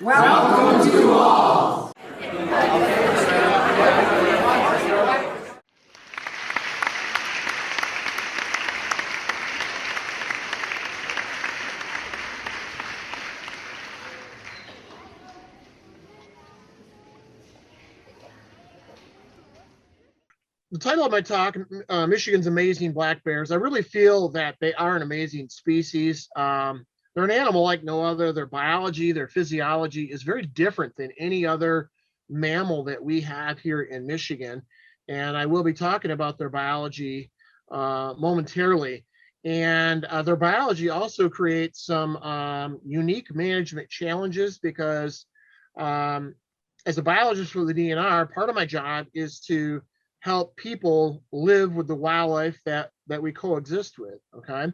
Welcome to all. The title of my talk, Michigan's Amazing Black Bears, I really feel that they are an amazing species. They're an animal like no other. Their biology, their physiology is very different than any other mammal that we have here in Michigan. And I will be talking about their biology momentarily. And their biology also creates some unique management challenges because as a biologist for the DNR, part of my job is to help people live with the wildlife that we coexist with, okay?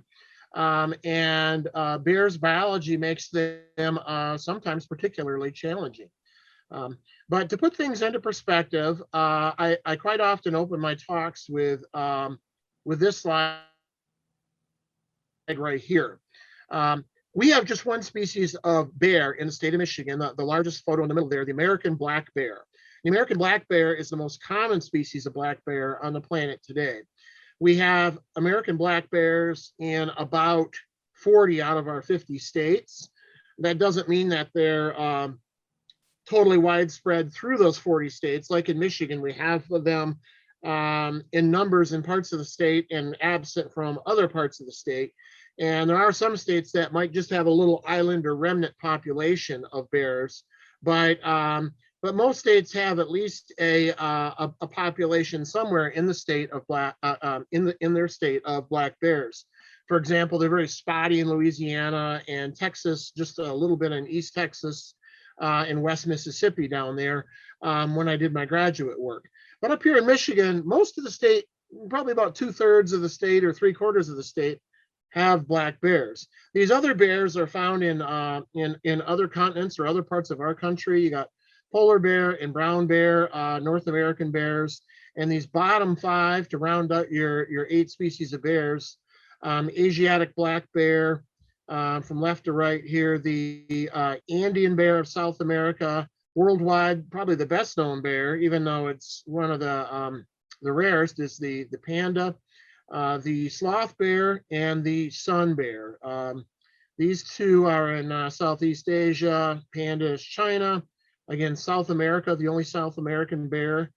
And bears' biology makes them sometimes particularly challenging. But to put things into perspective, I quite often open my talks with this slide right here. We have just one species of bear in the state of Michigan, the largest photo in the middle there, the American black bear. The American black bear is the most common species of black bear on the planet today. We have American black bears in about 40 out of our 50 states. That doesn't mean that they're totally widespread through those 40 states. Like in Michigan, we have them in numbers in parts of the state and absent from other parts of the state. And there are some states that might just have a little island or remnant population of bears, but most states have at least a population somewhere in the state of black in their state of black bears. For example, they're very spotty in Louisiana and Texas, just a little bit in East Texas, in West Mississippi down there when I did my graduate work. But up here in Michigan, most of the state, probably about 2/3 of the state or 3/4 of the state, have black bears. These other bears are found in other continents or other parts of our country. You got polar bear and brown bear, North American bears, and these bottom 5 to round out your 8 species of bears. Asiatic black bear, from left to right here, the Andean bear of South America, worldwide, probably the best known bear, even though it's one of the rarest, is the panda, the sloth bear, and the sun bear. These two are in Southeast Asia. Panda is China. Again, South America, the only South American bear.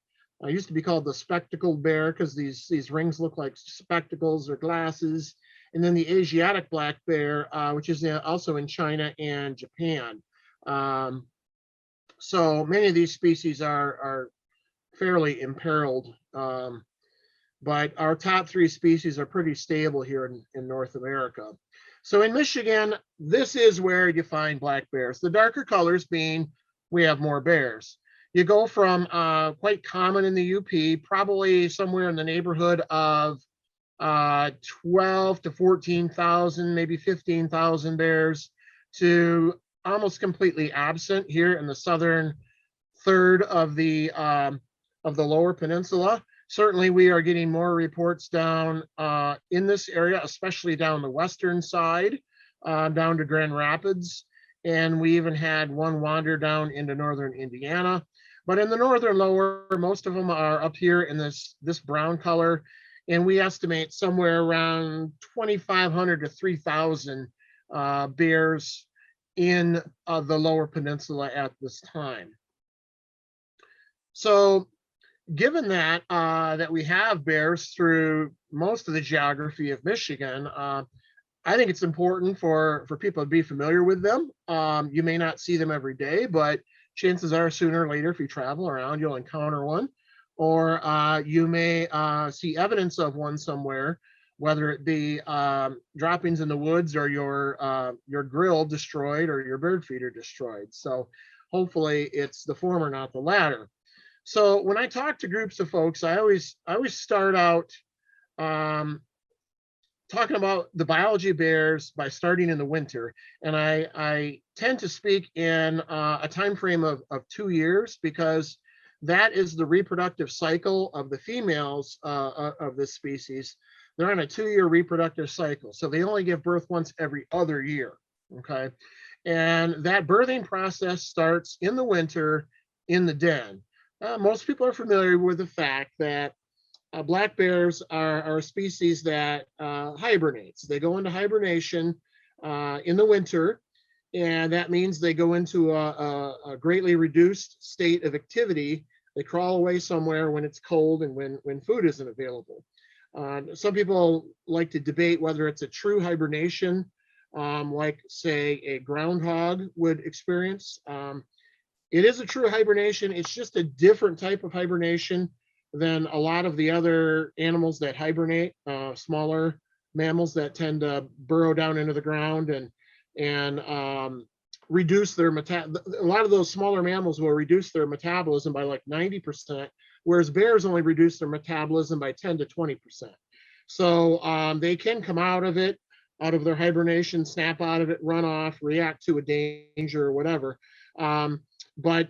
Used to be called the spectacled bear because these rings look like spectacles or glasses. And then the Asiatic black bear, which is also in China and Japan. So many of these species are fairly imperiled, but our top 3 species are pretty stable here in North America. So in Michigan, this is where you find black bears. The darker colors being we have more bears. You go from quite common in the UP, probably somewhere in the neighborhood of 12 to 14,000, maybe 15,000 bears, to almost completely absent here in the southern third of the Lower Peninsula. Certainly, we are getting more reports down in this area, especially down the western side, down to Grand Rapids. And we even had one wander down into northern Indiana. But in the northern lower, most of them are up here in this brown color. And we estimate somewhere around 2,500 to 3,000 bears in the Lower Peninsula at this time. So given that that we have bears through most of the geography of Michigan, I think it's important for people to be familiar with them. You may not see them every day, but chances are sooner or later, if you travel around, you'll encounter one, or you may see evidence of one somewhere, whether it be droppings in the woods or your grill destroyed or your bird feeder destroyed. So hopefully it's the former, not the latter. So when I talk to groups of folks, I always start out talking about the biology of bears by starting in the winter. And I tend to speak in a time frame of 2 years, because that is the reproductive cycle of the females of this species. They're on a 2-year reproductive cycle. So they only give birth once every other year. Okay. And that birthing process starts in the winter in the den. Most people are familiar with the fact that black bears are a species that hibernates. They go into hibernation in the winter, and that means they go into a greatly reduced state of activity. They crawl away somewhere when it's cold and when food isn't available. Some people like to debate whether it's a true hibernation, like, say, a groundhog would experience. It is a true hibernation. It's just a different type of hibernation than a lot of the other animals that hibernate, smaller mammals that tend to burrow down into the ground and reduce their a lot of those smaller mammals will reduce their metabolism by like 90%, whereas bears only reduce their metabolism by 10 to 20%. So they can come out of it, out of their hibernation, snap out of it, run off, react to a danger or whatever. But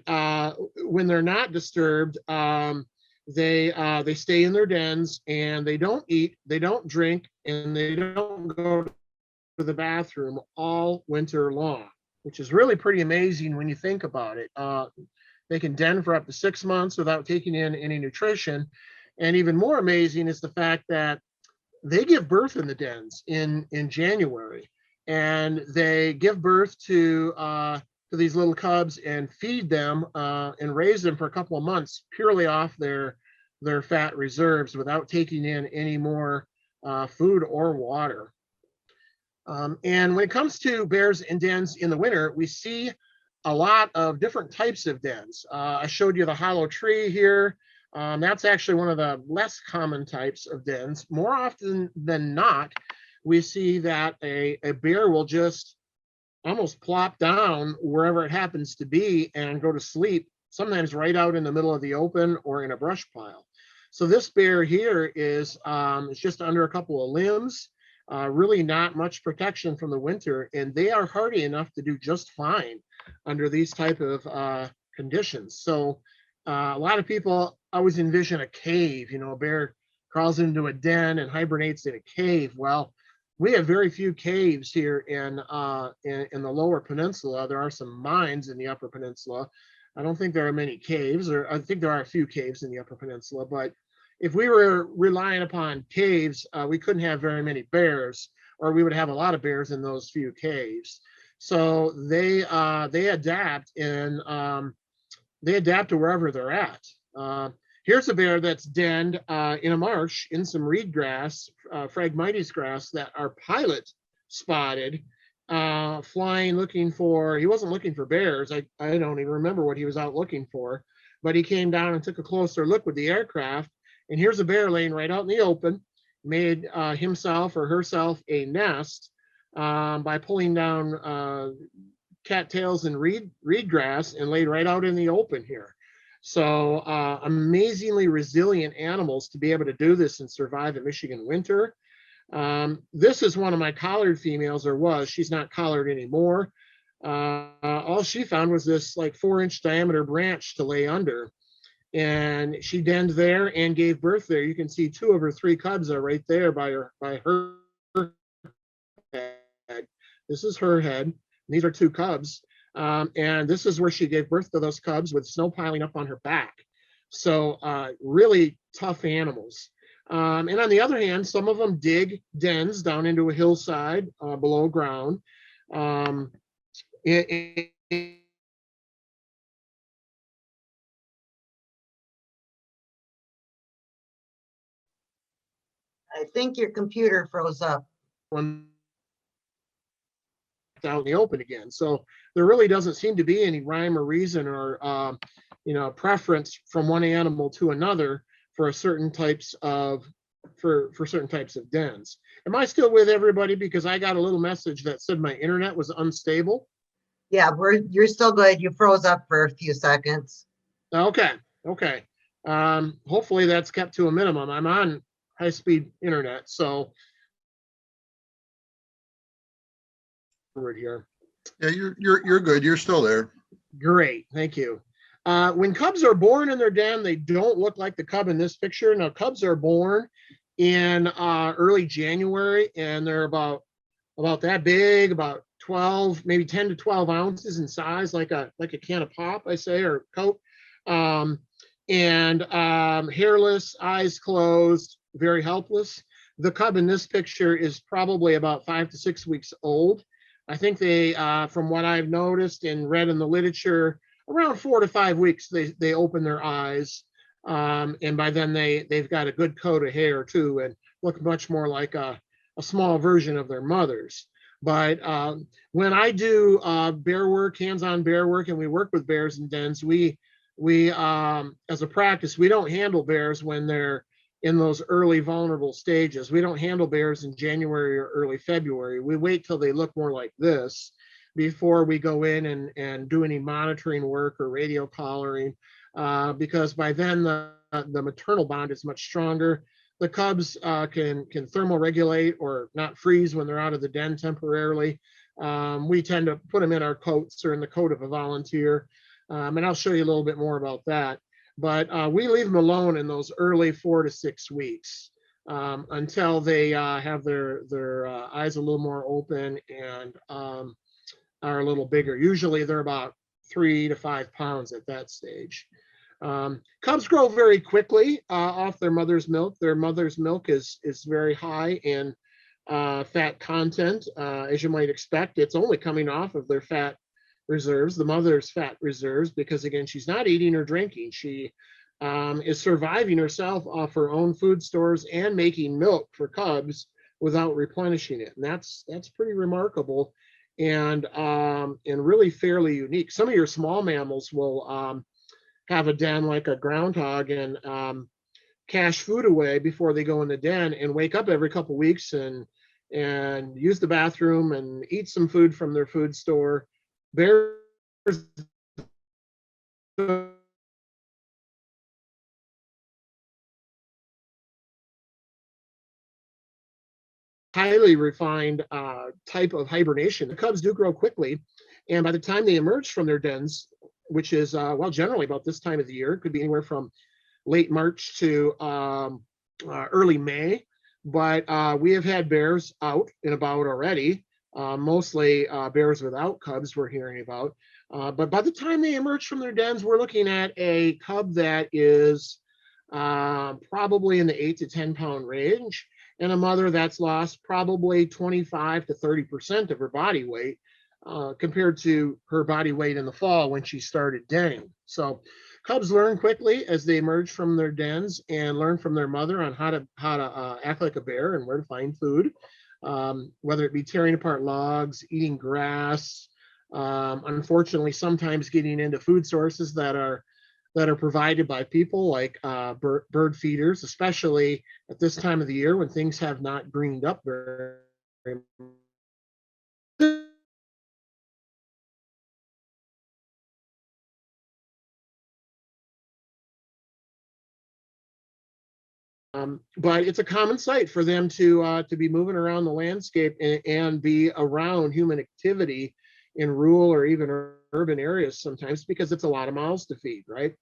when they're not disturbed, they stay in their dens and they don't eat, they don't drink, and they don't go to the bathroom all winter long, which is really pretty amazing when you think about it. They can den for up to 6 months without taking in any nutrition. And even more amazing is the fact that they give birth in the dens in January, and they give birth to these little cubs and feed them and raise them for a couple of months purely off their fat reserves without taking in any more food or water. And when it comes to bears in dens in the winter, we see a lot of different types of dens. I showed you the hollow tree here. That's actually one of the less common types of dens. More often than not, we see that a bear will just almost plop down wherever it happens to be and go to sleep, sometimes right out in the middle of the open or in a brush pile. So this bear here is just under a couple of limbs, really not much protection from the winter, and they are hardy enough to do just fine under these type of conditions. So a lot of people always envision a cave, you know, a bear crawls into a den and hibernates in a cave. Well, we have very few caves here in the lower peninsula. There are some mines in the upper peninsula. I don't think there are many caves, or I think there are a few caves in the upper peninsula, but if we were relying upon caves, we couldn't have very many bears, or we would have a lot of bears in those few caves. So they adapt, and they adapt to wherever they're at. Here's a bear that's denned in a marsh in some reed grass, Phragmites grass, that our pilot spotted flying, looking for, he wasn't looking for bears. I don't even remember what he was out looking for, but he came down and took a closer look with the aircraft. And here's a bear laying right out in the open, made himself or herself a nest by pulling down cattails and reed grass and laid right out in the open here. So amazingly resilient animals to be able to do this and survive a Michigan winter. This is one of my collared females, or was. She's not collared anymore. All she found was this like 4-inch diameter branch to lay under. And she denned there and gave birth there. You can see 2 of her 3 cubs are right there by her head. This is her head. These are 2 cubs. And this is where she gave birth to those cubs with snow piling up on her back. So really tough animals. And on the other hand, some of them dig dens down into a hillside below ground. I think your computer froze up. Out in the open again. So there really doesn't seem to be any rhyme or reason or preference from one animal to another for certain types of dens. Am I still with everybody? Because I got a little message that said my internet was unstable. Yeah, you're still good. You froze up for a few seconds. Okay. Hopefully that's kept to a minimum. I'm on high-speed internet, so here. Yeah, you're good. You're still there. Great, thank you. When cubs are born in their den, they don't look like the cub in this picture. Now, cubs are born in early January, and they're about that big, about 12, maybe 10 to 12 ounces in size, like a can of pop, I say, or Coke. Hairless, eyes closed, very helpless. The cub in this picture is probably about 5 to 6 weeks old. I think they, from what I've noticed and read in the literature, around 4 to 5 weeks, they open their eyes. And by then they've got a good coat of hair too, and look much more like a small version of their mothers. But when I do bear work, hands-on bear work, and we work with bears in dens, we as a practice, we don't handle bears when they're in those early vulnerable stages. We don't handle bears in January or early February. We wait till they look more like this before we go in and do any monitoring work or radio collaring, because by then the maternal bond is much stronger. The cubs can thermoregulate or not freeze when they're out of the den temporarily. We tend to put them in our coats or in the coat of a volunteer. And I'll show you a little bit more about that. But we leave them alone in those early 4 to 6 weeks until they have their eyes a little more open and are a little bigger. Usually they're about 3 to 5 pounds at that stage. Cubs grow very quickly off their mother's milk. Their mother's milk is very high in fat content, as you might expect. It's only coming off of their fat reserves, the mother's fat reserves, because again, she's not eating or drinking. She is surviving herself off her own food stores and making milk for cubs without replenishing it. And that's pretty remarkable and really fairly unique. Some of your small mammals will have a den like a groundhog and cache food away before they go in the den and wake up every couple weeks and use the bathroom and eat some food from their food store. Bears highly refined type of hibernation. The cubs do grow quickly, and by the time they emerge from their dens, which is well, generally about this time of the year, it could be anywhere from late March to early May. But we have had bears out and about already, mostly bears without cubs we're hearing about. But by the time they emerge from their dens, we're looking at a cub that is probably in the 8 to 10 pound range, and a mother that's lost probably 25 to 30% of her body weight compared to her body weight in the fall when she started denning. So cubs learn quickly as they emerge from their dens and learn from their mother on how to act like a bear and where to find food, whether it be tearing apart logs, eating grass, unfortunately sometimes getting into food sources that are provided by people like bird feeders, especially at this time of the year when things have not greened up very much. But it's a common sight for them to be moving around the landscape and be around human activity in rural or even urban areas sometimes, because it's a lot of mouths to feed, right?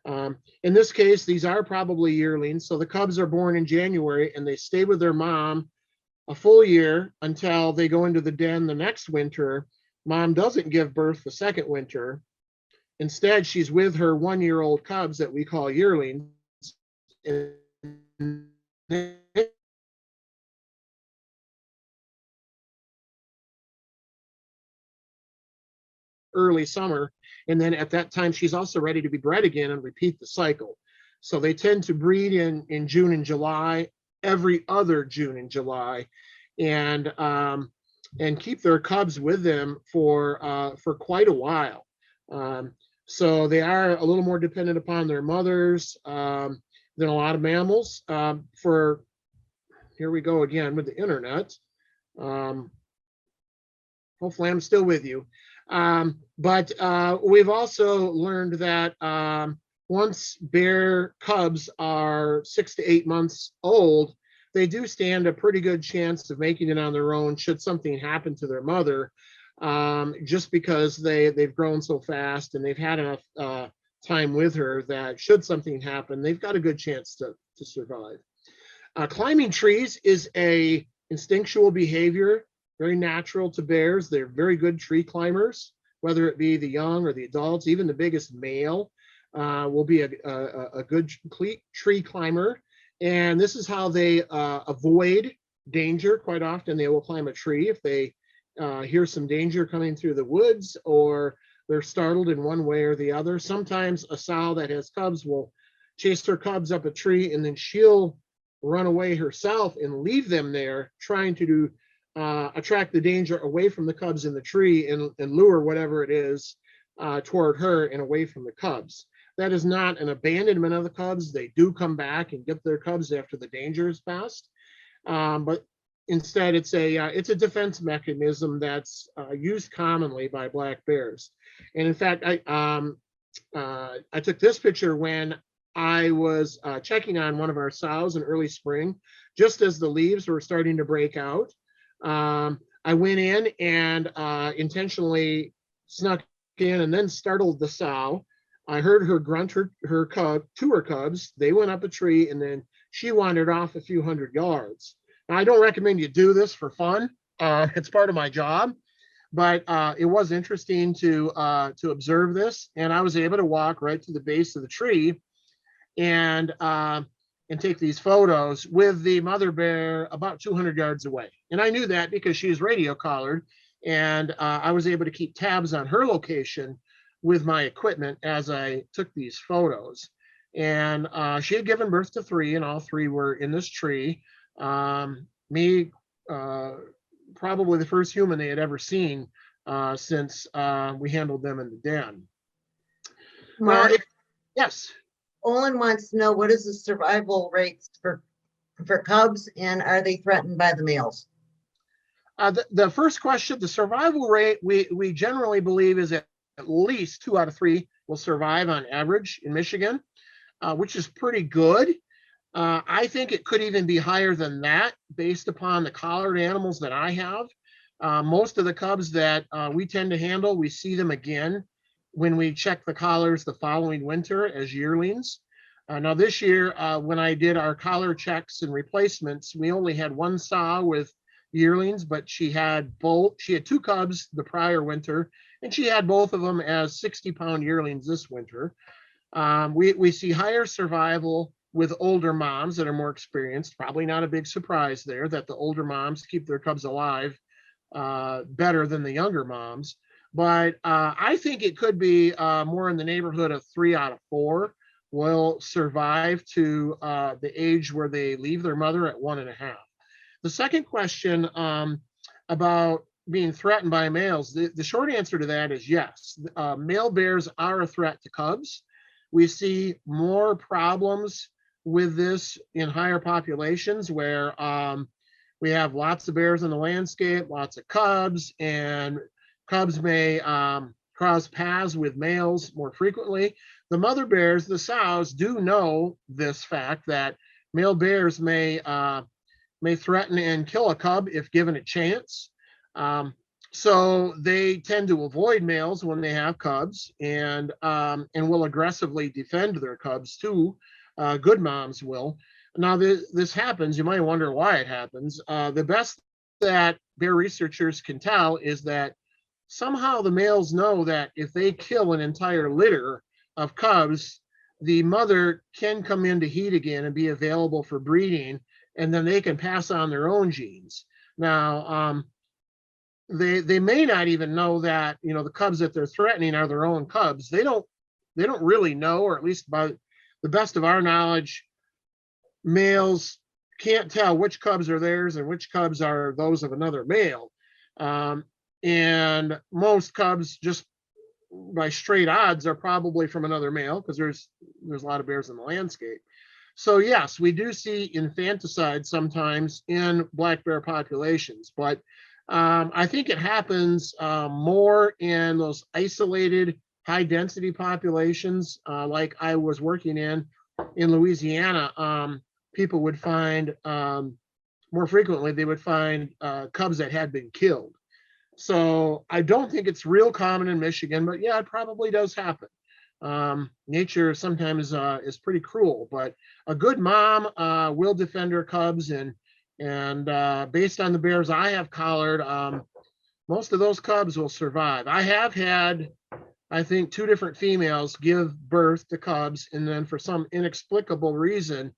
In this case, these are probably yearlings. So the cubs are born in January and they stay with their mom a full year until they go into the den the next winter. Mom doesn't give birth the second winter. Instead, she's with her 1-year-old cubs that we call yearlings. Early summer, and then at that time she's also ready to be bred again and repeat the cycle. So they tend to breed in June and July, every other June and July, and keep their cubs with them for quite a while. So they are a little more dependent upon their mothers than a lot of mammals. Here we go again with the internet. Hopefully I'm still with you. But we've also learned that once bear cubs are 6 to 8 months old, they do stand a pretty good chance of making it on their own should something happen to their mother, just because they've grown so fast and they've had enough time with her that should something happen, they've got a good chance to survive. Climbing trees is a instinctual behavior very natural to bears. They're very good tree climbers, whether it be the young or the adults. Even the biggest male will be a good tree climber. And this is how they avoid danger. Quite often they will climb a tree if they hear some danger coming through the woods, or they're startled in one way or the other. Sometimes a sow that has cubs will chase her cubs up a tree, and then she'll run away herself and leave them there, trying to attract the danger away from the cubs in the tree and lure whatever it is toward her and away from the cubs. That is not an abandonment of the cubs. They do come back and get their cubs after the danger is passed. But instead, it's a defense mechanism that's used commonly by black bears. And in fact, I took this picture when I was checking on one of our sows in early spring, just as the leaves were starting to break out. I went in and intentionally snuck in and then startled the sow. I heard her grunt her cub to her cubs. They went up a tree, and then she wandered off a few hundred yards. Now, I don't recommend you do this for fun. It's part of my job, but it was interesting to observe this, and I was able to walk right to the base of the tree and take these photos with the mother bear about 200 yards away. And I knew that because she was radio collared, and I was able to keep tabs on her location with my equipment as I took these photos. And she had given birth to 3, and all 3 were in this tree. Me, probably the first human they had ever seen since we handled them in the den. Mark, Yes. Olin wants to know, what is the survival rates for cubs, and are they threatened by the males? The first question, the survival rate, we generally believe is at least 2 out of 3 will survive on average in Michigan, which is pretty good. I think it could even be higher than that based upon the collared animals that I have. Most of the cubs that we tend to handle, we see them again when we check the collars the following winter as yearlings. Now this year, when I did our collar checks and replacements, we only had 1 sow with yearlings, but she had 2 cubs the prior winter, and she had both of them as 60-pound yearlings this winter. We see higher survival with older moms that are more experienced. Probably not a big surprise there that the older moms keep their cubs alive better than the younger moms. But I think it could be more in the neighborhood of 3 out of 4 will survive to the age where they leave their mother at 1.5. The second question about being threatened by males, the short answer to that is yes. Male bears are a threat to cubs. We see more problems with this in higher populations where we have lots of bears in the landscape, lots of cubs, and cubs may cross paths with males more frequently. The mother bears, the sows, do know this fact that male bears may threaten and kill a cub if given a chance. So they tend to avoid males when they have cubs, and will aggressively defend their cubs too. Good moms will. Now this happens. You might wonder why it happens. The best that bear researchers can tell is that somehow the males know that if they kill an entire litter of cubs, the mother can come into heat again and be available for breeding, and then they can pass on their own genes. Now, they may not even know that, the cubs that they're threatening are their own cubs. They don't really know, or at least by the best of our knowledge, males can't tell which cubs are theirs and which cubs are those of another male. And most cubs, just by straight odds, are probably from another male, because there's a lot of bears in the landscape. So yes, we do see infanticide sometimes in black bear populations, but I think it happens more in those isolated high density populations, like I was working in Louisiana. People would find more frequently, they would find cubs that had been killed. So I don't think it's real common in Michigan, but yeah, it probably does happen. Nature sometimes is pretty cruel, but a good mom will defend her cubs and And based on the bears I have collared, most of those cubs will survive. I have had, I think, 2 different females give birth to cubs, and then for some inexplicable reason,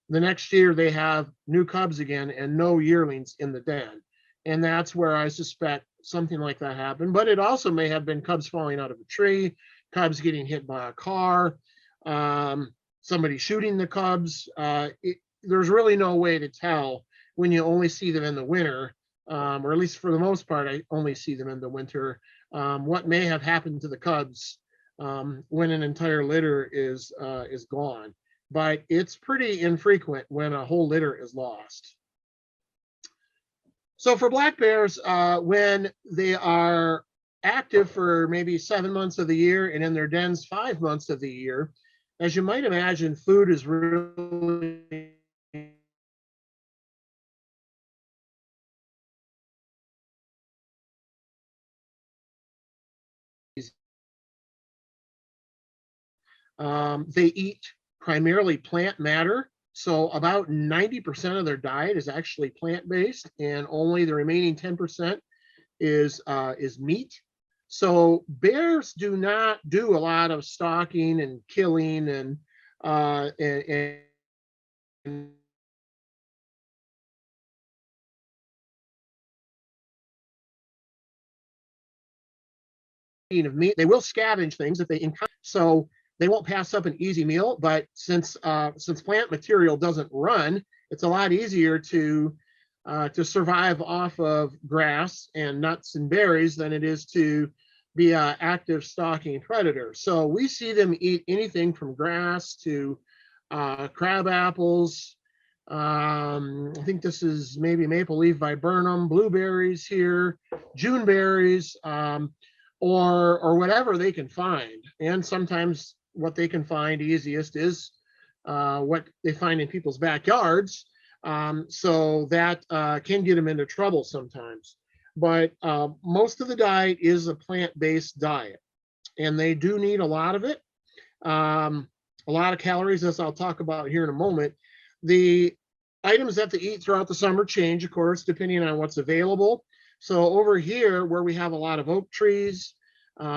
the next year they have new cubs again and no yearlings in the den. And that's where I suspect something like that happened. But it also may have been cubs falling out of a tree, cubs getting hit by a car, somebody shooting the cubs. There's really no way to tell when you only see them in the winter, or at least for the most part, I only see them in the winter, what may have happened to the cubs when an entire litter is gone. But it's pretty infrequent when a whole litter is lost. So for black bears, when they are active for maybe 7 months of the year and in their dens 5 months of the year, as you might imagine, food is really they eat primarily plant matter. So about 90% of their diet is actually plant-based, and only the remaining 10% is meat. So bears do not do a lot of stalking and killing and of meat. They will scavenge things if they encounter, so they won't pass up an easy meal. But since plant material doesn't run, it's a lot easier to survive off of grass and nuts and berries than it is to be an active stalking predator. So we see them eat anything from grass to crab apples. I think this is maybe maple leaf viburnum, blueberries here, June berries, or whatever they can find. And sometimes what they can find easiest is what they find in people's backyards. So that can get them into trouble sometimes. But most of the diet is a plant-based diet, and they do need a lot of it. A lot of calories, as I'll talk about here in a moment. The items that they eat throughout the summer change, of course, depending on what's available. So over here, where we have a lot of oak trees,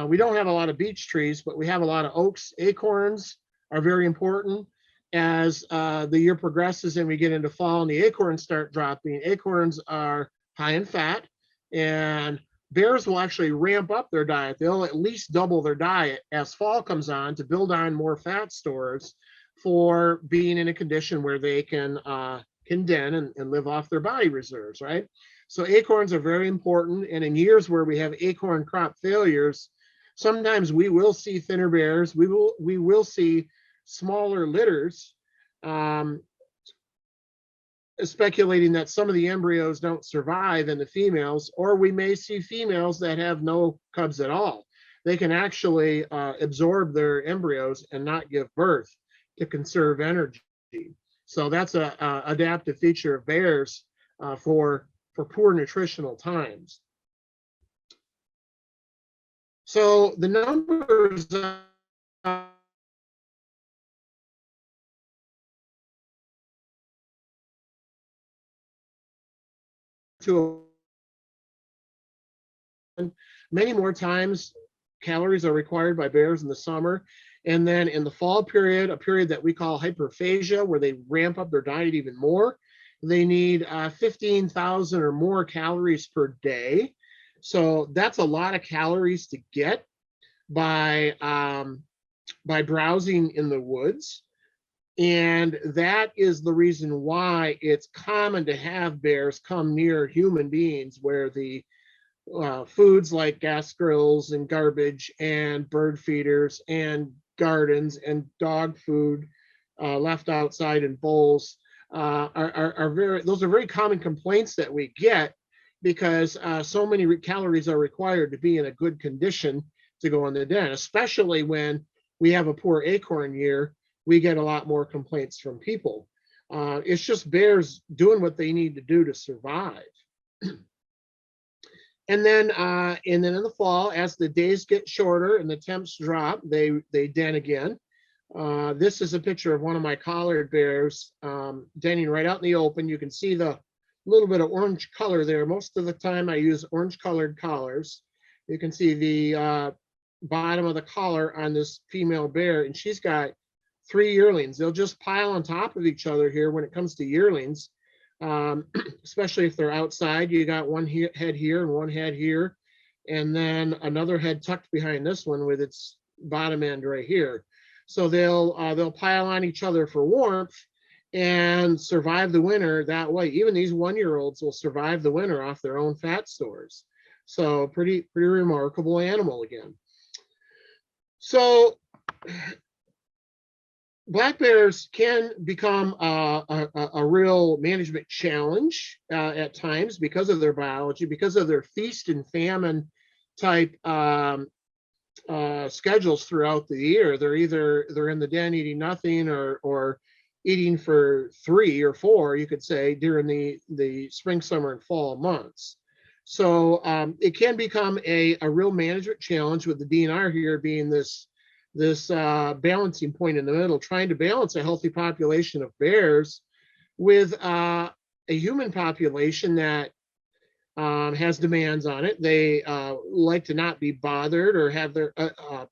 we don't have a lot of beech trees, but we have a lot of oaks. Acorns are very important. As the year progresses and we get into fall and the acorns start dropping, acorns are high in fat, and bears will actually ramp up their diet. They'll at least double their diet as fall comes on to build on more fat stores for being in a condition where they can den and live off their body reserves, right? So acorns are very important. And in years where we have acorn crop failures, sometimes we will see thinner bears. We will see smaller litters, speculating that some of the embryos don't survive in the females, or we may see females that have no cubs at all. They can actually absorb their embryos and not give birth to conserve energy. So that's an adaptive feature of bears for poor nutritional times. So the numbers to many more times calories are required by bears in the summer. And then in the fall period, a period that we call hyperphagia, where they ramp up their diet even more, they need 15,000 or more calories per day. So that's a lot of calories to get by browsing in the woods. And that is the reason why it's common to have bears come near human beings, where the foods like gas grills and garbage and bird feeders and gardens and dog food left outside in bowls those are very common complaints that we get, because so many calories are required to be in a good condition to go in the den, especially when we have a poor acorn year. We get a lot more complaints from people. It's just bears doing what they need to do to survive. And then in the fall, as the days get shorter and the temps drop, they den again. This is a picture of one of my collared bears denning right out in the open. You can see the little bit of orange color there. Most of the time I use orange colored collars. You can see the bottom of the collar on this female bear, and she's got 3 yearlings. They'll just pile on top of each other here when it comes to yearlings, especially if they're outside. You got one head here and one head here, and then another head tucked behind this one with its bottom end right here. So they'll pile on each other for warmth and survive the winter that way. Even these 1-year-olds will survive the winter off their own fat stores. So pretty remarkable animal again. So black bears can become a real management challenge at times because of their biology, because of their feast and famine type schedules throughout the year. They're in the den eating nothing or eating for 3 or 4, you could say, during the spring, summer, and fall months. So it can become a real management challenge, with the DNR here being this balancing point in the middle, trying to balance a healthy population of bears with a human population that has demands on it. They like to not be bothered or have their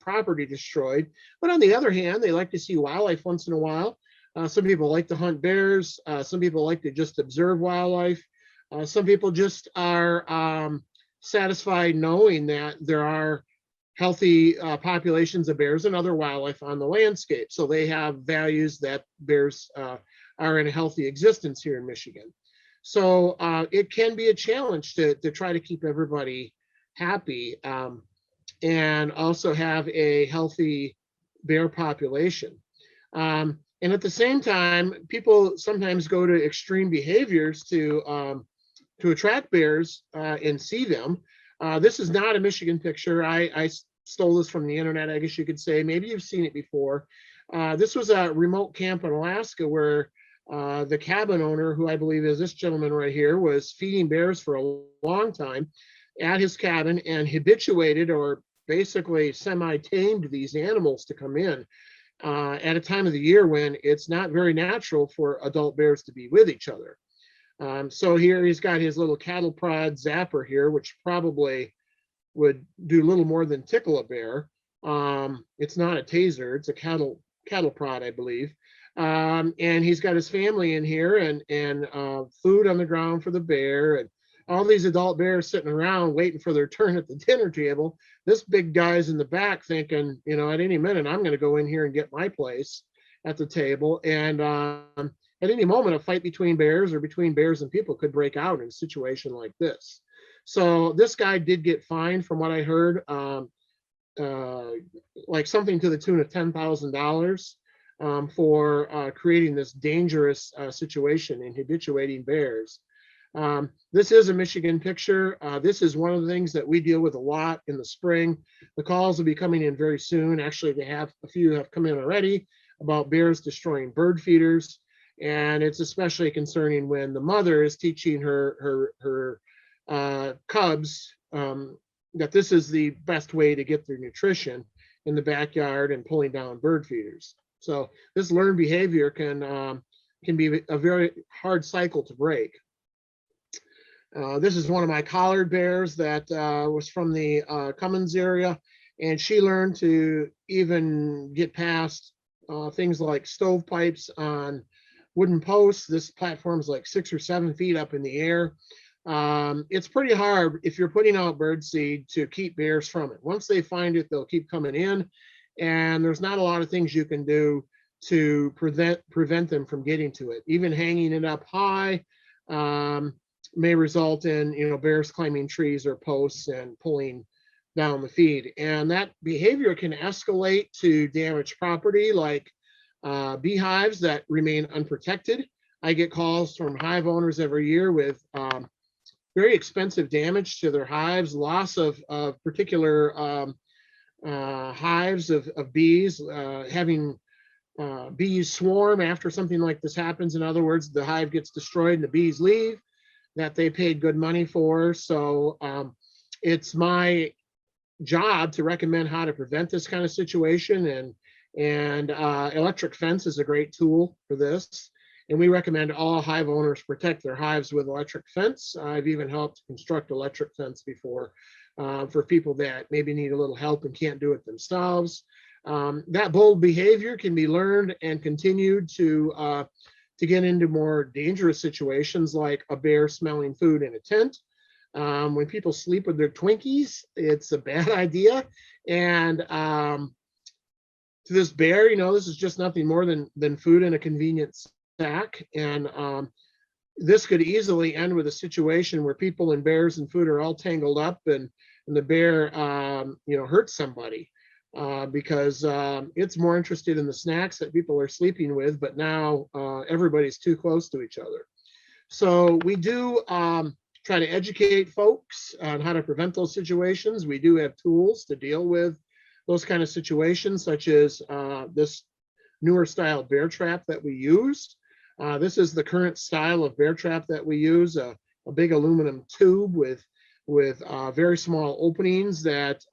property destroyed. But on the other hand, they like to see wildlife once in a while. Some people like to hunt bears. Some people like to just observe wildlife. Some people just are satisfied knowing that there are healthy populations of bears and other wildlife on the landscape. So they have values that bears are in a healthy existence here in Michigan. So it can be a challenge to try to keep everybody happy and also have a healthy bear population. And at the same time, people sometimes go to extreme behaviors to attract bears and see them. This is not a Michigan picture. I stole this from the internet, I guess you could say. Maybe you've seen it before. This was a remote camp in Alaska where the cabin owner, who I believe is this gentleman right here, was feeding bears for a long time at his cabin and habituated or basically semi-tamed these animals to come in at a time of the year when it's not very natural for adult bears to be with each other. So here he's got his little cattle prod zapper here, which probably would do little more than tickle a bear. It's not a taser, it's a cattle prod, I believe. And he's got his family in here and food on the ground for the bear, and all these adult bears sitting around waiting for their turn at the dinner table. This big guy's in the back thinking, at any minute, I'm going to go in here and get my place at the table. And at any moment, a fight between bears or between bears and people could break out in a situation like this. So this guy did get fined, from what I heard, like something to the tune of $10,000 for creating this dangerous situation and habituating bears. This is a Michigan picture. This is one of the things that we deal with a lot in the spring. The calls will be coming in very soon. Actually, a few have come in already about bears destroying bird feeders. And it's especially concerning when the mother is teaching her cubs that this is the best way to get their nutrition in the backyard and pulling down bird feeders. So this learned behavior can be a very hard cycle to break. This is one of my collared bears that was from the Cummins area, and she learned to even get past things like stovepipes on wooden posts. This platform is like 6 or 7 feet up in the air. It's pretty hard if you're putting out bird seed to keep bears from it. Once they find it, they'll keep coming in, and there's not a lot of things you can do to prevent them from getting to it. Even hanging it up high may result in bears climbing trees or posts and pulling down the feed. And that behavior can escalate to damage property, like beehives that remain unprotected. I get calls from hive owners every year with very expensive damage to their hives, loss of particular hives of bees, having bees swarm after something like this happens. In other words, the hive gets destroyed and the bees leave that they paid good money for. So it's my job to recommend how to prevent this kind of situation, and electric fence is a great tool for this. And we recommend all hive owners protect their hives with electric fence. I've even helped construct electric fence before for people that maybe need a little help and can't do it themselves. That bold behavior can be learned and continued to get into more dangerous situations like a bear smelling food in a tent. When people sleep with their Twinkies, it's a bad idea. And to this bear, this is just nothing more than food in a convenient sack. And this could easily end with a situation where people and bears and food are all tangled up, and the bear, hurts somebody because it's more interested in the snacks that people are sleeping with. But now everybody's too close to each other. So we do try to educate folks on how to prevent those situations. We do have tools to deal with those kind of situations, such as this newer style bear trap that we use. This is the current style of bear trap that we use, a big aluminum tube with very small openings that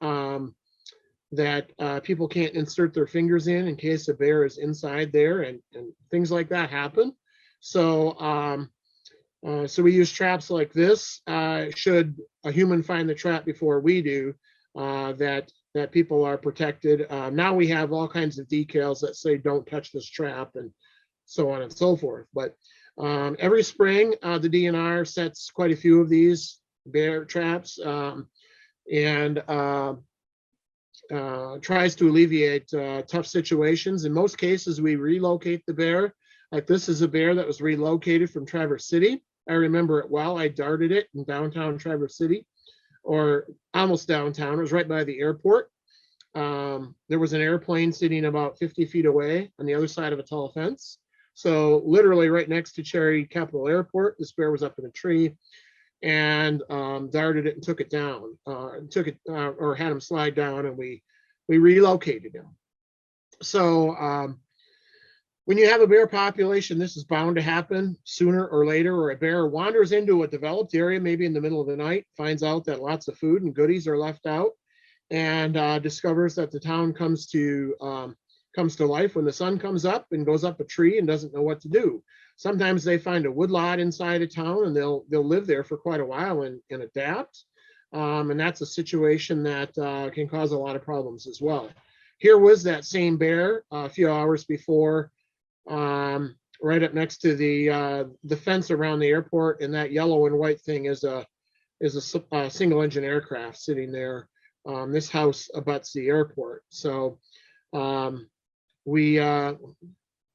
people can't insert their fingers in case a bear is inside there, and things like that happen. So so we use traps like this. Should a human find the trap before we do, that people are protected. Now we have all kinds of decals that say don't touch this trap and so on and so forth. But every spring, the DNR sets quite a few of these bear traps and tries to alleviate tough situations. In most cases, we relocate the bear. Like this is a bear that was relocated from Traverse City. I remember it well. I darted it in downtown Traverse City, or almost downtown. It was right by the airport. There was an airplane sitting about 50 feet away on the other side of a tall fence. So literally right next to Cherry Capital Airport, this bear was up in a tree and darted it and took it down, or had him slide down, and we relocated him. So when you have a bear population, this is bound to happen sooner or later, or a bear wanders into a developed area, maybe in the middle of the night, finds out that lots of food and goodies are left out, and discovers that the town comes to life when the sun comes up, and goes up a tree and doesn't know what to do. Sometimes they find a woodlot inside a town, and they'll live there for quite a while and adapt. And that's a situation that can cause a lot of problems as well. Here was that same bear a few hours before, right up next to the fence around the airport, and that yellow and white thing is a single engine aircraft sitting there. This house abuts the airport. So we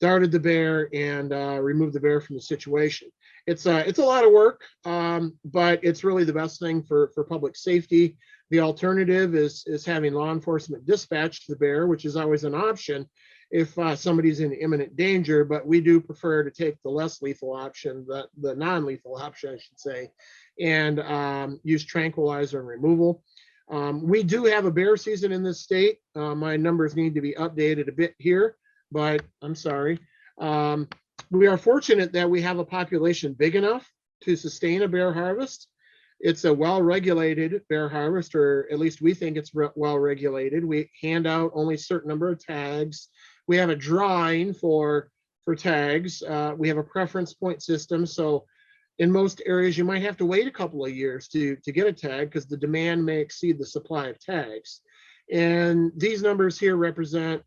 darted the bear and removed the bear from the situation. It's a lot of work, but it's really the best thing for public safety. The alternative is having law enforcement dispatch the bear, which is always an option if somebody's in imminent danger, but we do prefer to take the less lethal option, the non-lethal option, I should say, and use tranquilizer and removal. We do have a bear season in this state. My numbers need to be updated a bit here, but I'm sorry. We are fortunate that we have a population big enough to sustain a bear harvest. It's a well-regulated bear harvest, or at least we think it's well-regulated. We hand out only a certain number of tags. We have a drawing for tags. We have a preference point system. So in most areas, you might have to wait a couple of years to get a tag because the demand may exceed the supply of tags. And these numbers here represent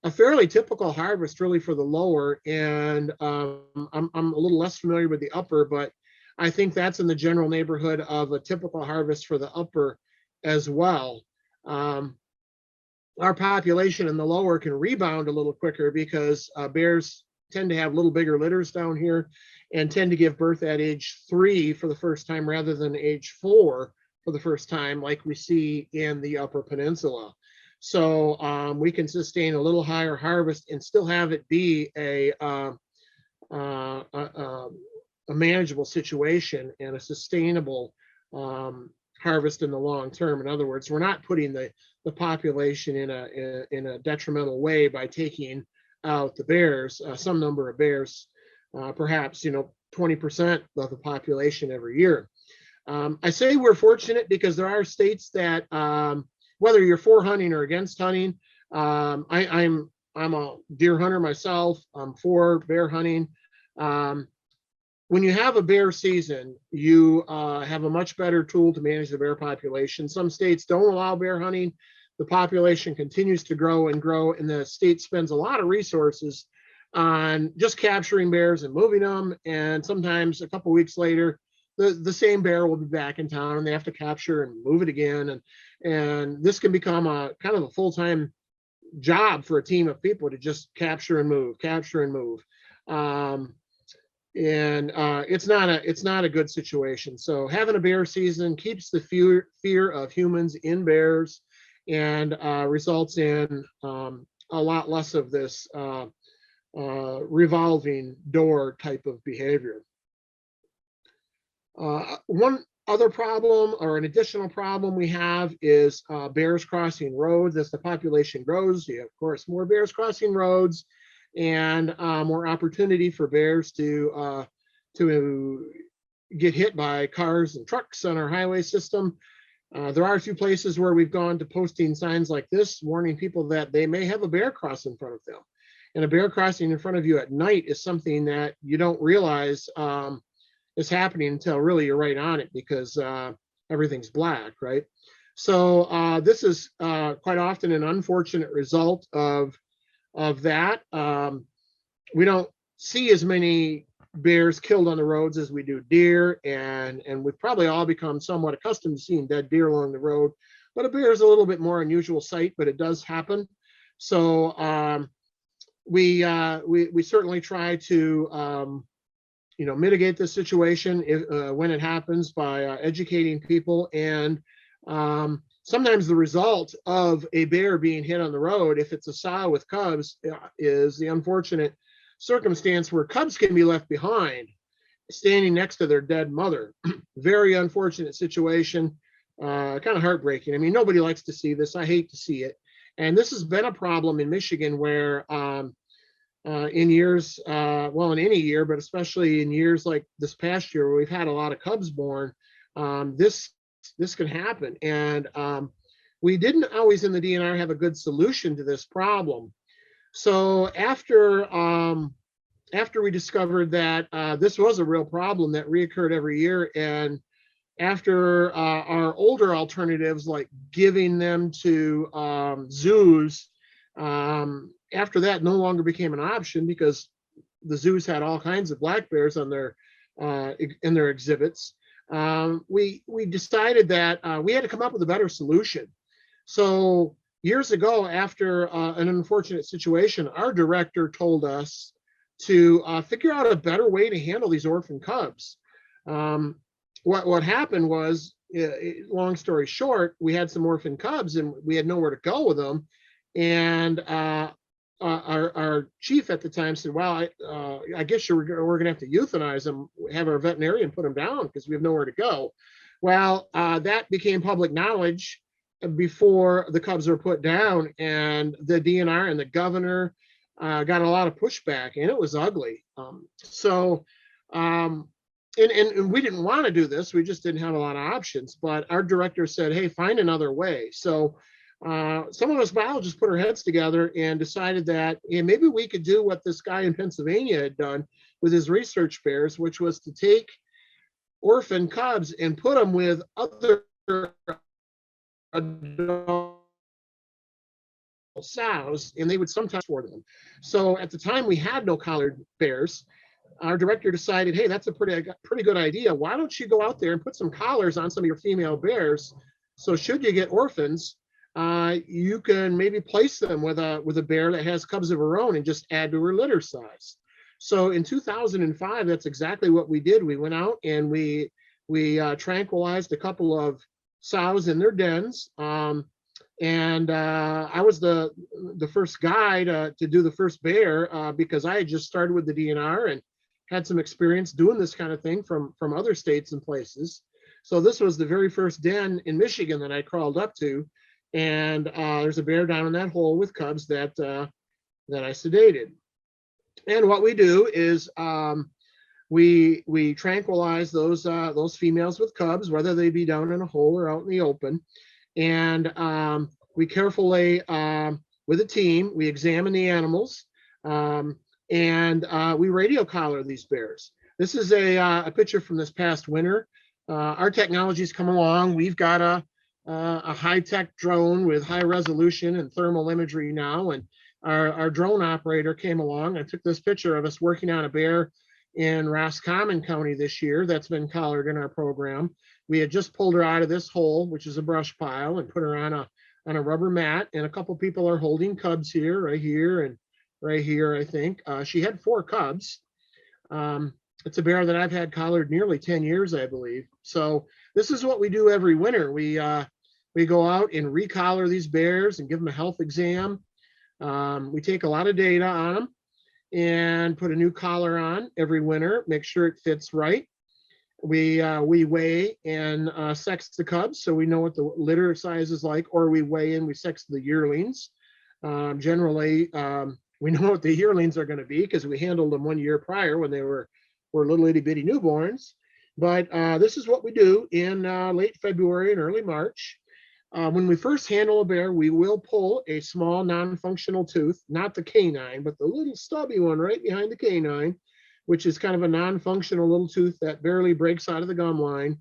a fairly typical harvest really for the lower, and I'm a little less familiar with the upper, but I think that's in the general neighborhood of a typical harvest for the upper as well. Our population in the lower can rebound a little quicker because bears tend to have little bigger litters down here and tend to give birth at age 3 for the first time rather than age 4 for the first time, like we see in the Upper Peninsula. So we can sustain a little higher harvest and still have it be a manageable situation and a sustainable harvest in the long term. In other words, we're not putting the population in a detrimental way by taking out the bears, some number of bears, perhaps 20% of the population every year. I say we're fortunate because there are states that whether you're for hunting or against hunting, I'm a deer hunter myself. I'm for bear hunting. When you have a bear season, you have a much better tool to manage the bear population. Some states don't allow bear hunting. The population continues to grow and grow, and the state spends a lot of resources on just capturing bears and moving them. And sometimes a couple weeks later, the same bear will be back in town, and they have to capture and move it again. And this can become a kind of a full-time job for a team of people to just capture and move, capture and move. It's not a good situation. So having a bear season keeps the fear of humans in bears, and results in a lot less of this revolving door type of behavior. One other problem, or an additional problem we have, is bears crossing roads. As the population grows, you have, of course, more bears crossing roads, and more opportunity for bears to get hit by cars and trucks on our highway system. There are a few places where we've gone to posting signs like this, warning people that they may have a bear cross in front of them. And a bear crossing in front of you at night is something that you don't realize is happening until really you're right on it, because everything's black, right? So this is quite often an unfortunate result of that. We don't see as many bears killed on the roads as we do deer, and we've probably all become somewhat accustomed to seeing dead deer along the road. But a bear is a little bit more unusual sight, but it does happen. So we certainly try to mitigate this situation when it happens by educating people. And sometimes the result of a bear being hit on the road, if it's a sow with cubs, is the unfortunate circumstance where cubs can be left behind, standing next to their dead mother. Very unfortunate situation, kind of heartbreaking. I mean, nobody likes to see this. I hate to see it. And this has been a problem in Michigan where in years, well, in any year, but especially in years like this past year, where we've had a lot of cubs born, this can happen. And we didn't always in the DNR have a good solution to this problem. So after we discovered that this was a real problem that reoccurred every year, and after our older alternatives like giving them to zoos, after that no longer became an option, because the zoos had all kinds of black bears on their in their exhibits, we decided that we had to come up with a better solution. So years ago, after an unfortunate situation, our director told us to figure out a better way to handle these orphan cubs. What happened was, long story short, we had some orphan cubs and we had nowhere to go with them. And our chief at the time said, well, I guess we're going to have to euthanize them, have our veterinarian put them down because we have nowhere to go. Well, that became public knowledge before the cubs were put down, and the DNR and the governor got a lot of pushback, and it was ugly. And we didn't want to do this. We just didn't have a lot of options. But our director said, hey, find another way. So some of us biologists put our heads together and decided that maybe we could do what this guy in Pennsylvania had done with his research bears, which was to take orphan cubs and put them with other adult sows, and they would sometimes for them. So at the time we had no collared bears. Our director decided, hey, that's a pretty good idea. Why don't you go out there and put some collars on some of your female bears, so should you get orphans, you can maybe place them with a bear that has cubs of her own and just add to her litter size. So in 2005, that's exactly what we did. We went out and we tranquilized a couple of sows in their dens. And I was the first guy to do the first bear because I had just started with the DNR and had some experience doing this kind of thing from other states and places. So this was the very first den in Michigan that I crawled up to. And there's a bear down in that hole with cubs that I sedated. And what we do is we tranquilize those females with cubs, whether they be down in a hole or out in the open. And we carefully, with a team, we examine the animals. and we radio collar these bears. This is a picture from this past winter. Our technology's come along. We've got a high-tech drone with high resolution and thermal imagery now, and our drone operator came along and took this picture of us working on a bear in Roscommon County this year that's been collared in our program. We had just pulled her out of this hole, which is a brush pile, and put her on a rubber mat, and a couple people are holding cubs here, and right here, I think. She had 4 cubs. It's a bear that I've had collared nearly 10 years, I believe. So this is what we do every winter. We go out and recollar these bears and give them a health exam. We take a lot of data on them and put a new collar on every winter, make sure it fits right. We weigh and sex the cubs so we know what the litter size is like, or we weigh and we sex the yearlings. Generally, we know what the yearlings are going to be because we handled them 1 year prior when they were little itty bitty newborns. But this is what we do in late February and early March. When we first handle a bear, we will pull a small non-functional tooth, not the canine, but the little stubby one right behind the canine, which is kind of a non-functional little tooth that barely breaks out of the gum line.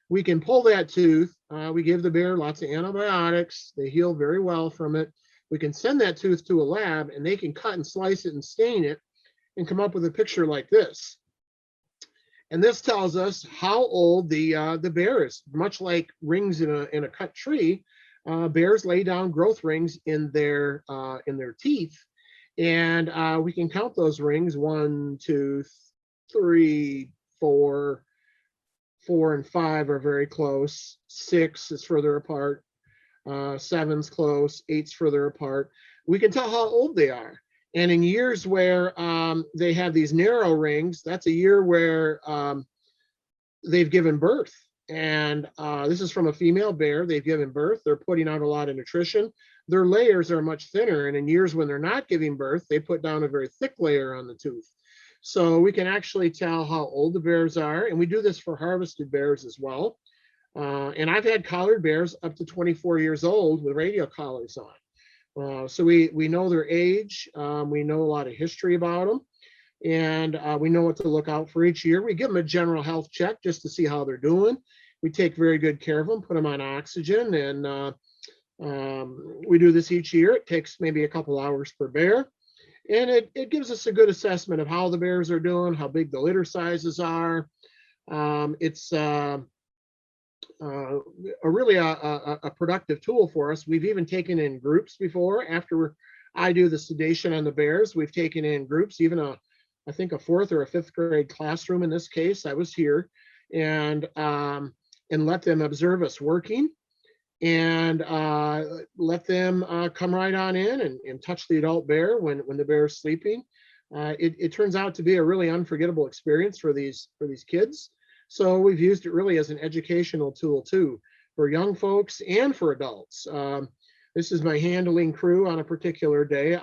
We can pull that tooth. We give the bear lots of antibiotics. They heal very well from it. We can send that tooth to a lab and they can cut and slice it and stain it and come up with a picture like this. And this tells us how old the bear is. Much like rings in a cut tree, bears lay down growth rings in their teeth, and we can count those rings: 1, 2, 3, 4. 4 and 5 are very close. 6 is further apart. 7's close. 8's further apart. We can tell how old they are. And in years where they have these narrow rings, that's a year where they've given birth. And this is from a female bear. They've given birth. They're putting out a lot of nutrition. Their layers are much thinner. And in years when they're not giving birth, they put down a very thick layer on the tooth. So we can actually tell how old the bears are. And we do this for harvested bears as well. And I've had collared bears up to 24 years old with radio collars on. So we know their age, we know a lot of history about them, and we know what to look out for each year. We give them a general health check just to see how they're doing. We take very good care of them, put them on oxygen, and we do this each year. It takes maybe a couple hours per bear, and it gives us a good assessment of how the bears are doing, how big the litter sizes are. It's really a productive tool for us. We've even taken in groups before. After I do the sedation on the bears, we've taken in groups, even I think a 4th or a 5th grade classroom in this case. I was here, and let them observe us working, and let them come right on in and touch the adult bear when the bear is sleeping. It turns out to be a really unforgettable experience for these kids. So we've used it really as an educational tool too, for young folks and for adults. This is my handling crew on a particular day.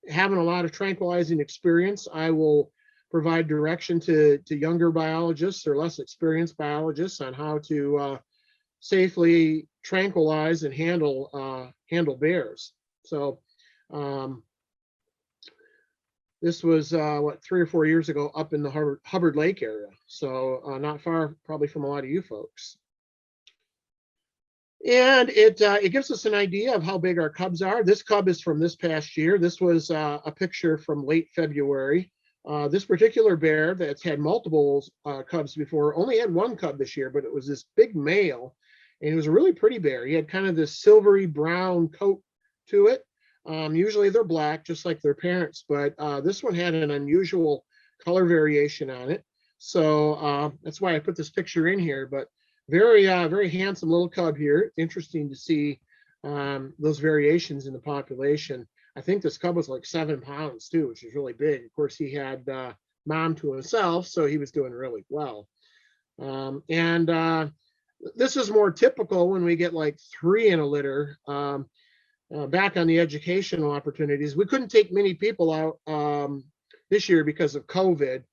Having a lot of tranquilizing experience, I will provide direction to younger biologists or less experienced biologists on how to safely tranquilize and handle bears. So this was 3 or 4 years ago up in the Hubbard Lake area, so not far probably from a lot of you folks. And it gives us an idea of how big our cubs are. This cub is from this past year. This was a picture from late February. This particular bear that's had multiple cubs before only had 1 cub this year, but it was this big male, and it was a really pretty bear. He had kind of this silvery brown coat to it. Usually they're black, just like their parents, but this one had an unusual color variation on it. So that's why I put this picture in here, but very handsome little cub here. It's interesting to see those variations in the population. I think this cub was like 7 pounds too, which is really big. Of course, he had mom to himself, so he was doing really well. This is more typical when we get like 3 in a litter. Back on the educational opportunities, we couldn't take many people out this year because of COVID.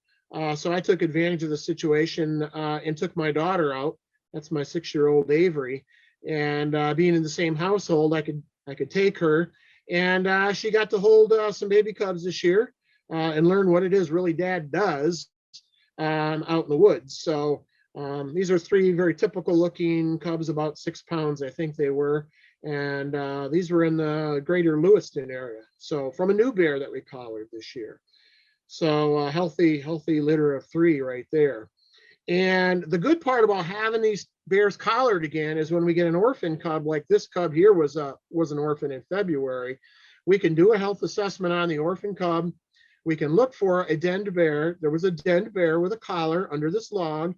So I took advantage of the situation and took my daughter out. That's my 6-year-old Avery. And being in the same household, I could take her. And she got to hold some baby cubs this year. and learn what it is really Dad does out in the woods. So these are three very typical looking cubs, about 6 pounds, I think they were. And these were in the greater Lewiston area. So from a new bear that we collared this year. So a healthy litter of 3 right there. And the good part about having these bears collared again is when we get an orphan cub, like this cub here was an orphan in February, we can do a health assessment on the orphan cub. We can look for a denned bear. There was a denned bear with a collar under this log.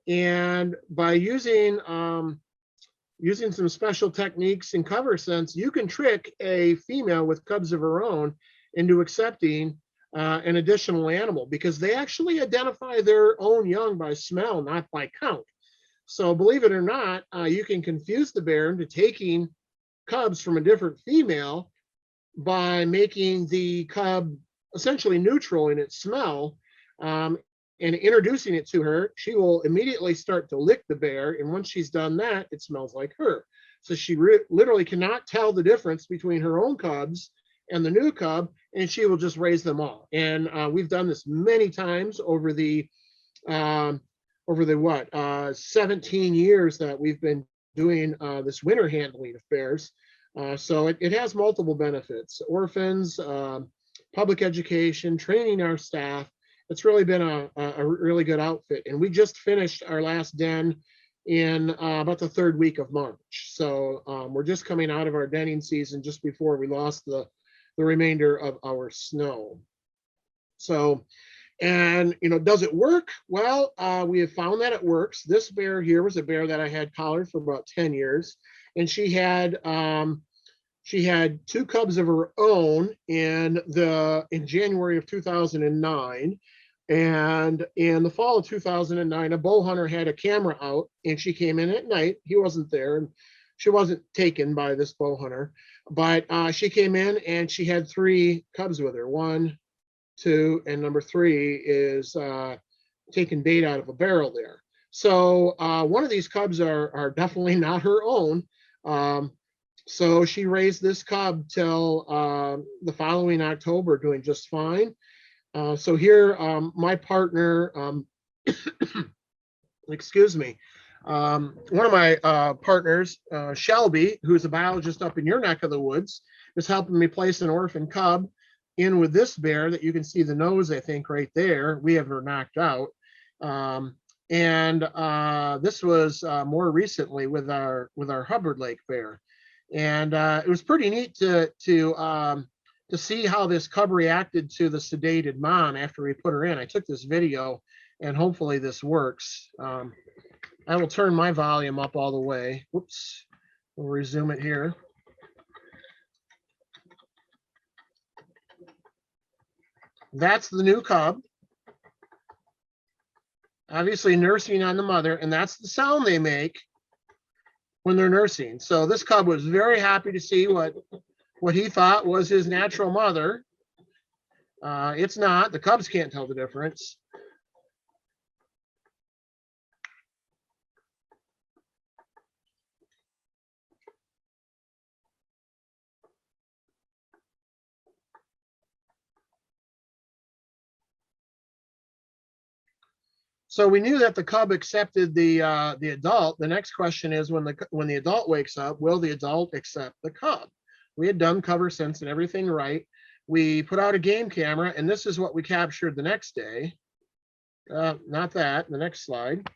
And by using some special techniques in cover sense, you can trick a female with cubs of her own into accepting an additional animal, because they actually identify their own young by smell, not by count. So believe it or not, you can confuse the bear into taking cubs from a different female by making the cub essentially neutral in its smell, and introducing it to her. She will immediately start to lick the bear, and once she's done that, it smells like her. So she literally cannot tell the difference between her own cubs and the new cub, and she will just raise them all. And we've done this many times over the 17 years that we've been doing this winter handling of bears. So it has multiple benefits: orphans, public education, training our staff. It's really been a really good outfit. And we just finished our last den in about the 3rd week of March. So we're just coming out of our denning season just before we lost the remainder of our snow. So, and does it work? Well, we have found that it works. This bear here was a bear that I had collared for about 10 years, and she had 2 cubs of her own in January of 2009. And in the fall of 2009, a bow hunter had a camera out, and she came in at night. He wasn't there, and she wasn't taken by this bow hunter, but she came in and she had 3 cubs with her. 1, 2, and number 3 is taking bait out of a barrel there. So one of these cubs are definitely not her own. So she raised this cub till the following October, doing just fine. So here, my partner, excuse me, one of my partners, Shelby, who's a biologist up in your neck of the woods, is helping me place an orphan cub in with this bear that you can see the nose, I think, right there. We have her knocked out. And this was more recently with our Hubbard Lake bear. And it was pretty neat to see how this cub reacted to the sedated mom after we put her in. I took this video, and hopefully this works. I will turn my volume up all the way. Whoops, we'll resume it here. That's the new cub, obviously nursing on the mother, and that's the sound they make when they're nursing. So this cub was very happy to see what he thought was his natural mother. It's not. The cubs can't tell the difference. So we knew that the cub accepted the adult. The next question is, when the adult wakes up, will the adult accept the cub? We had done cover sense and everything right. We put out a game camera, and this is what we captured the next day. Not that, the next slide.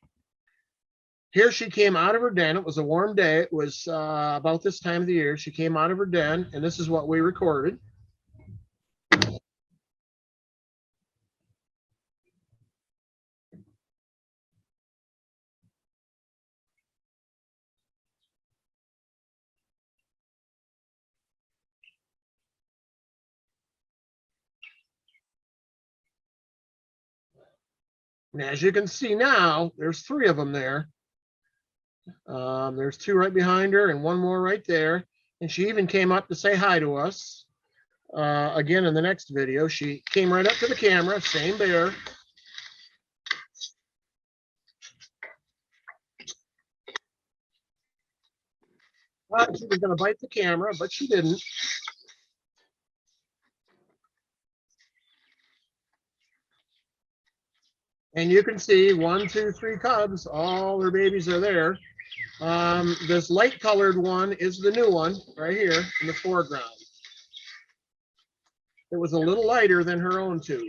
Here she came out of her den. It was a warm day. It was about this time of the year. She came out of her den, and this is what we recorded. And as you can see now, there's 3 of them there. There's 2 right behind her and 1 more right there. And she even came up to say hi to us. Again, in the next video, she came right up to the camera, same bear. Well, she was going to bite the camera, but she didn't. And you can see 1, 2, 3 cubs, all their babies are there. This light colored one is the new one right here in the foreground. It was a little lighter than her own two.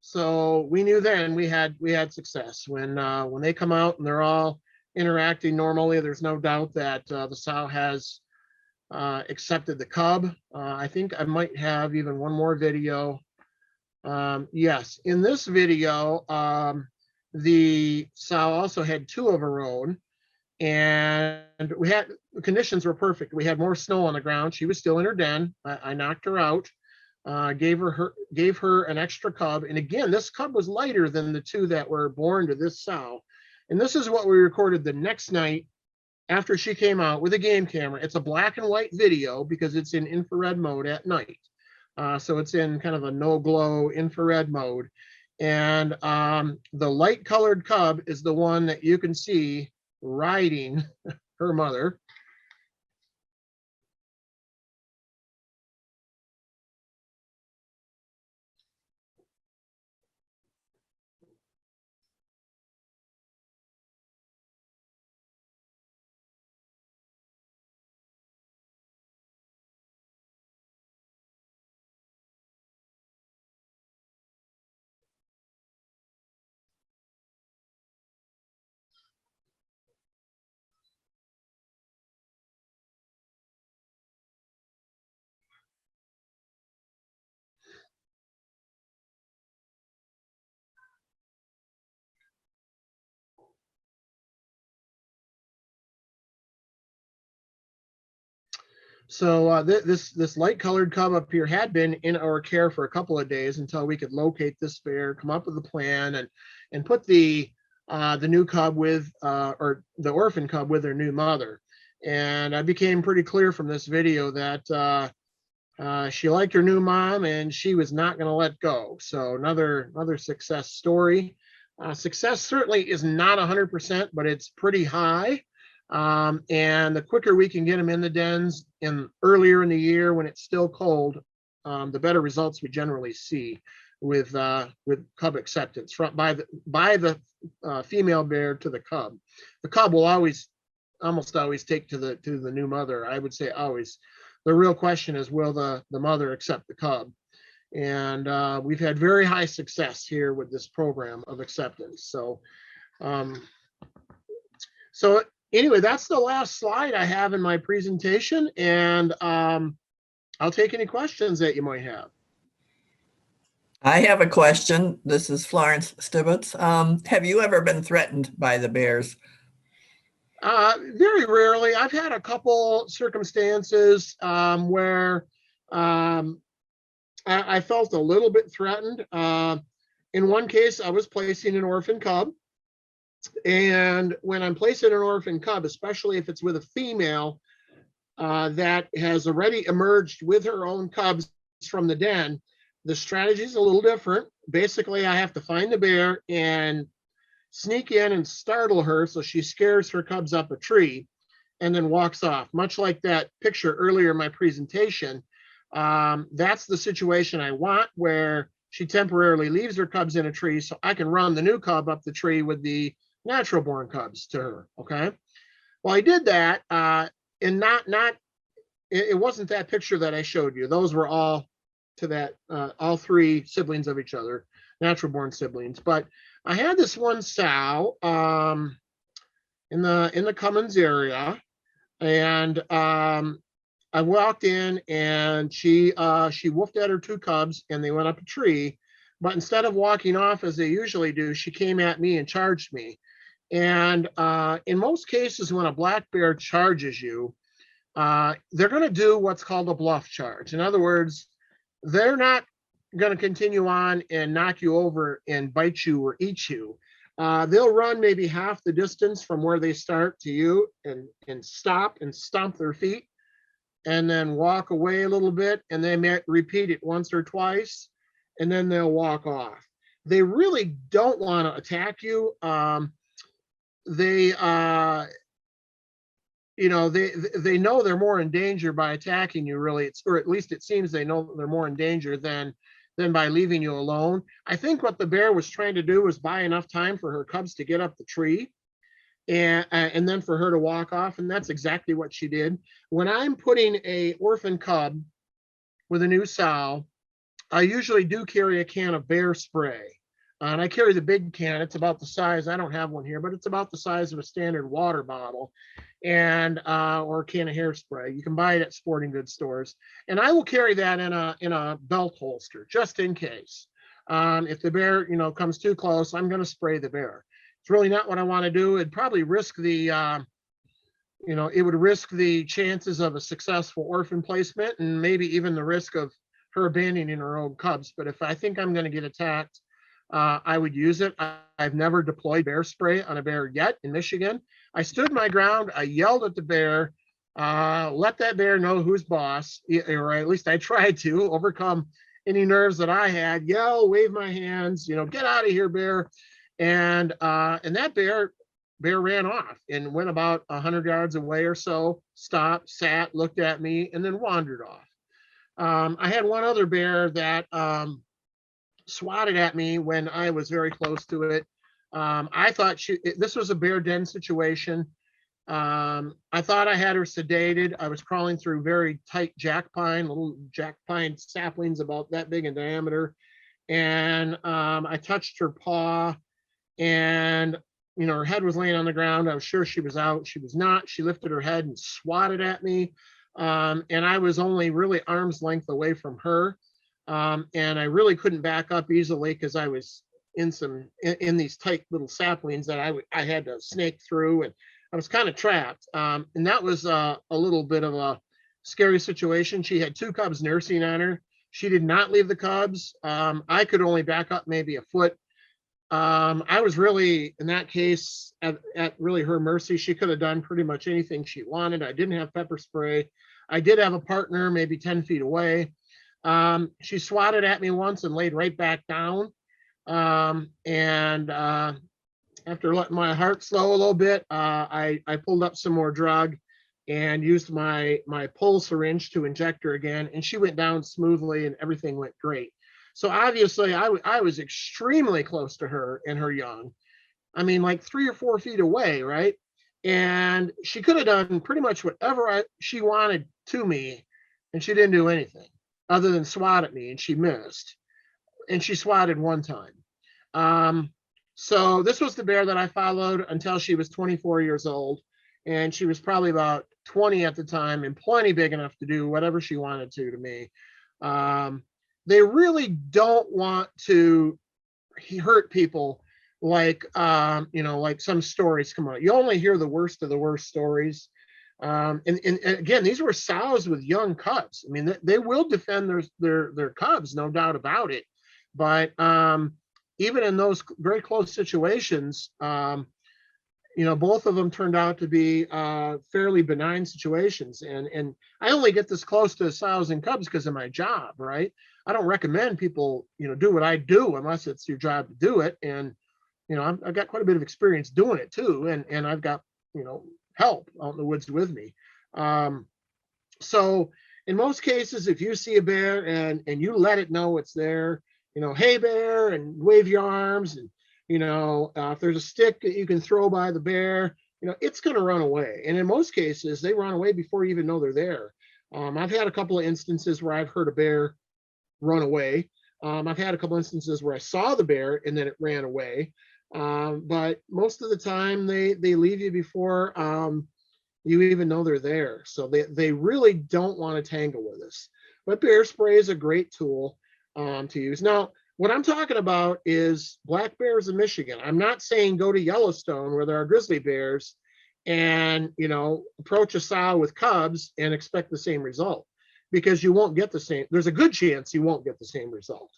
So we knew then we had success when they come out and they're all interacting normally. There's no doubt that the sow has accepted the cub. I think I might have even one more video. Yes, in this video, the sow also had 2 of her own, and the conditions were perfect. We had more snow on the ground. She was still in her den. I knocked her out. Gave her an extra cub. And again, this cub was lighter than the 2 that were born to this sow. And this is what we recorded the next night after she came out with a game camera. It's a black and white video because it's in infrared mode at night. So it's in kind of a no glow infrared mode. And the light colored cub is the one that you can see riding her mother. So this light colored cub up here had been in our care for a couple of days until we could locate this bear, come up with a plan, and put the new cub with or the orphan cub with their new mother. And I became pretty clear from this video that she liked her new mom and she was not going to let go. So another success story. Success certainly is not 100%, but it's pretty high. And the quicker we can get them in the dens earlier in the year when it's still cold, the better results we generally see with cub acceptance by the female bear to the cub. The cub will almost always take to the new mother. I would say always. The real question is, will the mother accept the cub? And we've had very high success here with this program of acceptance. So anyway, that's the last slide I have in my presentation, and I'll take any questions that you might have. I have a question. This is Florence Stibbets. Have you ever been threatened by the bears? Very rarely. I've had a couple circumstances where I felt a little bit threatened. In one case, I was placing an orphan cub. And when I'm placing an orphan cub, especially if it's with a female that has already emerged with her own cubs from the den, the strategy is a little different. Basically, I have to find the bear and sneak in and startle her so she scares her cubs up a tree and then walks off. Much like that picture earlier in my presentation, that's the situation I want, where she temporarily leaves her cubs in a tree so I can run the new cub up the tree with the natural born cubs to her. Okay. Well, I did that, and it wasn't that picture that I showed you. Those were all to that, all 3 siblings of each other, natural born siblings. But I had this one sow in the Cummins area, and I walked in and she woofed at her 2 cubs and they went up a tree. But instead of walking off as they usually do, she came at me and charged me. And in most cases, when a black bear charges you, they're going to do what's called a bluff charge. In other words, they're not going to continue on and knock you over and bite you or eat you. They'll run maybe half the distance from where they start to you and stop and stomp their feet and then walk away a little bit, and they may repeat it once or twice, and then they'll walk off. they really don't want to attack you. They you know, they know they're more in danger by attacking you, really. Or at least it seems they know they're more in danger than by leaving you alone. I think what the bear was trying to do was buy enough time for her cubs to get up the tree, and then for her to walk off, and that's exactly what she did. When I'm putting a orphan cub with a new sow, I usually do carry a can of bear spray. And I carry the big can. It's about the size, I don't have one here, but it's about the size of a standard water bottle, and or a can of hairspray. You can buy it at sporting goods stores. And I will carry that in a belt holster just in case. If the bear, you know, comes too close, I'm going to spray the bear. It's really not what I want to do. It'd probably risk the you know, it would risk the chances of a successful orphan placement, and maybe even the risk of her abandoning her own cubs. But if I think I'm going to get attacked, I would use it. I've never deployed bear spray on a bear yet in Michigan. I stood my ground. I yelled at the bear, let that bear know who's boss, or at least I tried to overcome any nerves that I had. Yell, wave my hands, you know, get out of here, bear. And that bear ran off and went about 100 yards away or so, stopped, sat, looked at me, and then wandered off. I had one other bear that swatted at me when I was very close to it. I thought this was a bear den situation. I thought I had her sedated. I was crawling through very tight little jack pine saplings about that big in diameter. And I touched her paw, and you know, her head was laying on the ground. I was sure she was out. She was not. She lifted her head and swatted at me. And I was only really arm's length away from her. And I really couldn't back up easily because I was in these tight little saplings that I had to snake through, and I was kind of trapped. And that was a little bit of a scary situation. She had 2 cubs nursing on her. She did not leave the cubs. I could only back up maybe a foot. I was really, in that case, at really her mercy. She could have done pretty much anything she wanted. I didn't have pepper spray. I did have a partner maybe 10 feet away. She swatted at me once and laid right back down. And after letting my heart slow a little bit, I pulled up some more drug and used my pull syringe to inject her again. And she went down smoothly and everything went great. So obviously I was extremely close to her and her young. I mean, like 3 or 4 feet away, right? And she could have done pretty much whatever she wanted to me, and she didn't do anything other than swat at me, and she missed. And she swatted one time. So this was the bear that I followed until she was 24 years old. And she was probably about 20 at the time and plenty big enough to do whatever she wanted to me. They really don't want to hurt people like, you know, like some stories come out. You only hear the worst of the worst stories. And again, these were sows with young cubs. I mean, they will defend their cubs, no doubt about it. But even in those very close situations, you know, both of them turned out to be fairly benign situations. And I only get this close to sows and cubs because of my job, right? I don't recommend people, you know, do what I do unless it's your job to do it. And, you know, I've got quite a bit of experience doing it too. And I've got, you know, help out in the woods with me. So in most cases, if you see a bear and you let it know it's there, you know, hey bear, and wave your arms, and, you know, if there's a stick that you can throw by the bear, you know, it's going to run away. And in most cases, they run away before you even know they're there. I've had a couple of instances where I've heard a bear run away. I've had a couple instances where I saw the bear and then it ran away. But most of the time they leave you before you even know they're there. So they really don't want to tangle with us. But bear spray is a great tool to use. Now, what I'm talking about is black bears in Michigan. I'm not saying go to Yellowstone where there are grizzly bears and, you know, approach a sow with cubs and expect the same result, because you won't get the same. There's a good chance you won't get the same result.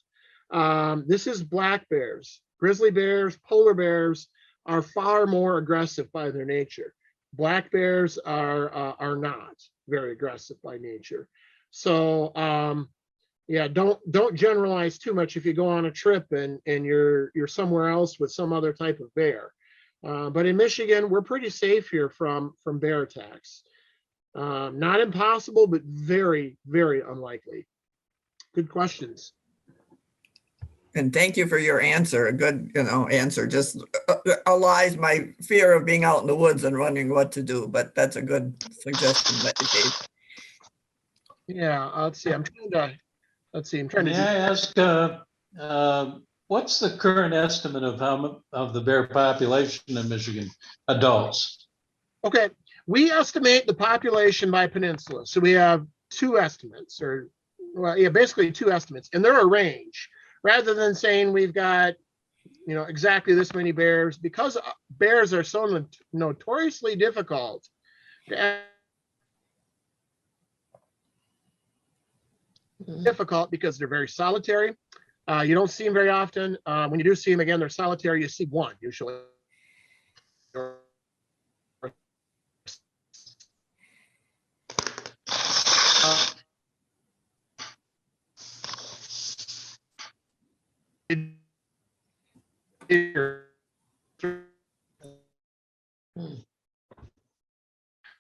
This is black bears. Grizzly bears, polar bears are far more aggressive by their nature. Black bears are not very aggressive by nature. So yeah, don't generalize too much if you go on a trip and you're somewhere else with some other type of bear. But in Michigan, we're pretty safe here from bear attacks. Not impossible, but very, very unlikely. Good questions. And thank you for your answer. A good, answer. Just allies my fear of being out in the woods and wondering what to do. But that's a good suggestion that you gave. Yeah, let's see. I'm trying May to. I ask, what's the current estimate of the bear population in Michigan, adults? Okay, we estimate the population by peninsula. So we have two estimates, or well, yeah, basically two estimates, and they're a range. Rather than saying we've got, exactly this many bears, because bears are so notoriously difficult because they're very solitary. You don't see them very often. When you do see them, again, they're solitary. You see one usually.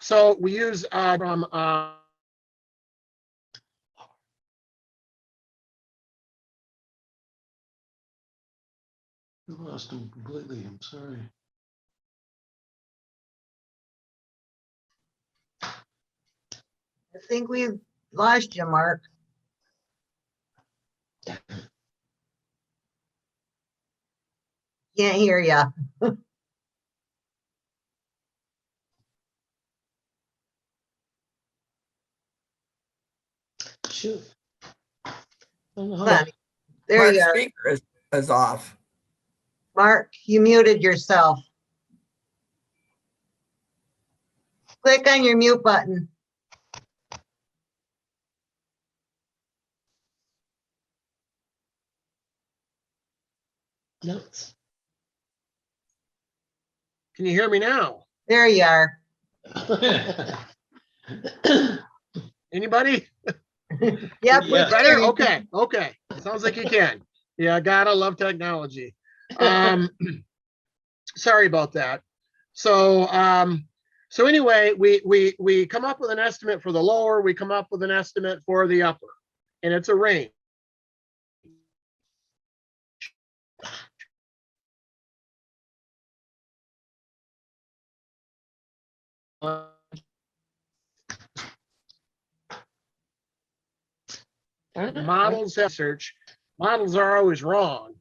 So we use from I lost him completely. I'm sorry. I think we've lost you, Mark. Can't hear you. Shoot. I don't know how Hold on. to- There Mark's you are. speaker is off. Mark, you muted yourself. Click on your mute button. No. Can you hear me now? There you are. Anybody? Yep. Yeah. we can Better? hear you. Okay. Sounds like you can. Yeah, gotta love technology. Sorry about that. So anyway, we come up with an estimate for the lower, we come up with an estimate for the upper, and it's a range. Models have search. Models are always wrong.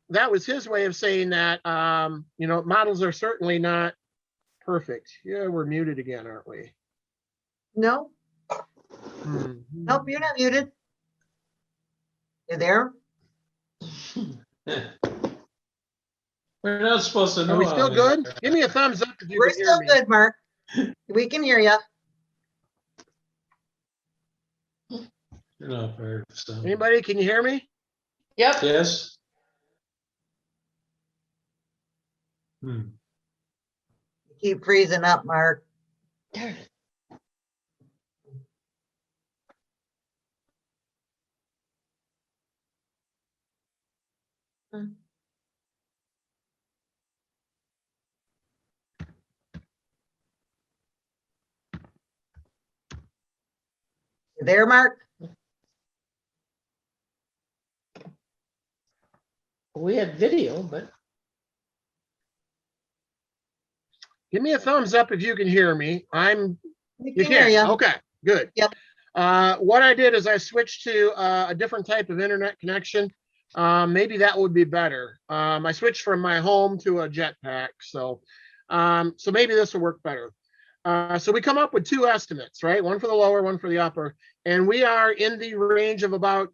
That was his way of saying that, models are certainly not perfect. Yeah, we're muted again, aren't we? No, Hmm. nope, you're not muted. You there? We're not supposed to know. Are we how still they good? are. Give me a thumbs up if you We're can hear still me. good, Mark. We can hear you. You're not very so. Anybody, can you hear me? Yep. Yes. Keep freezing up, Mark. Darn it. You there, Mark? We had video, but Give me a thumbs up if you can hear me. We You can hear can. you. Okay, good. Yep. What I did is I switched to a different type of internet connection. Maybe that would be better. I switched from my home to a jetpack, so maybe this will work better. So we come up with two estimates, right? One for the lower, one for the upper, and we are in the range of about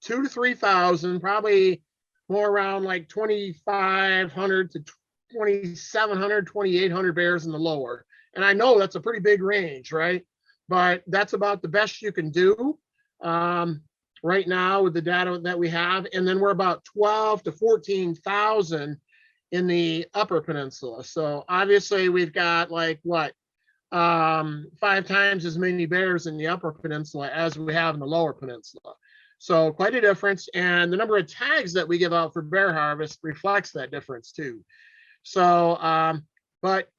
2,000 to 3,000, probably more around like 2,500 to 2,700, 2,800 bears in the lower. And I know that's a pretty big range, right? But that's about the best you can do right now with the data that we have. And then we're about 12 to 14,000 in the upper peninsula. So obviously we've got like what, 5 times as many bears in the Upper Peninsula as we have in the Lower Peninsula. So quite a difference. And the number of tags that we give out for bear harvest reflects that difference too. So, but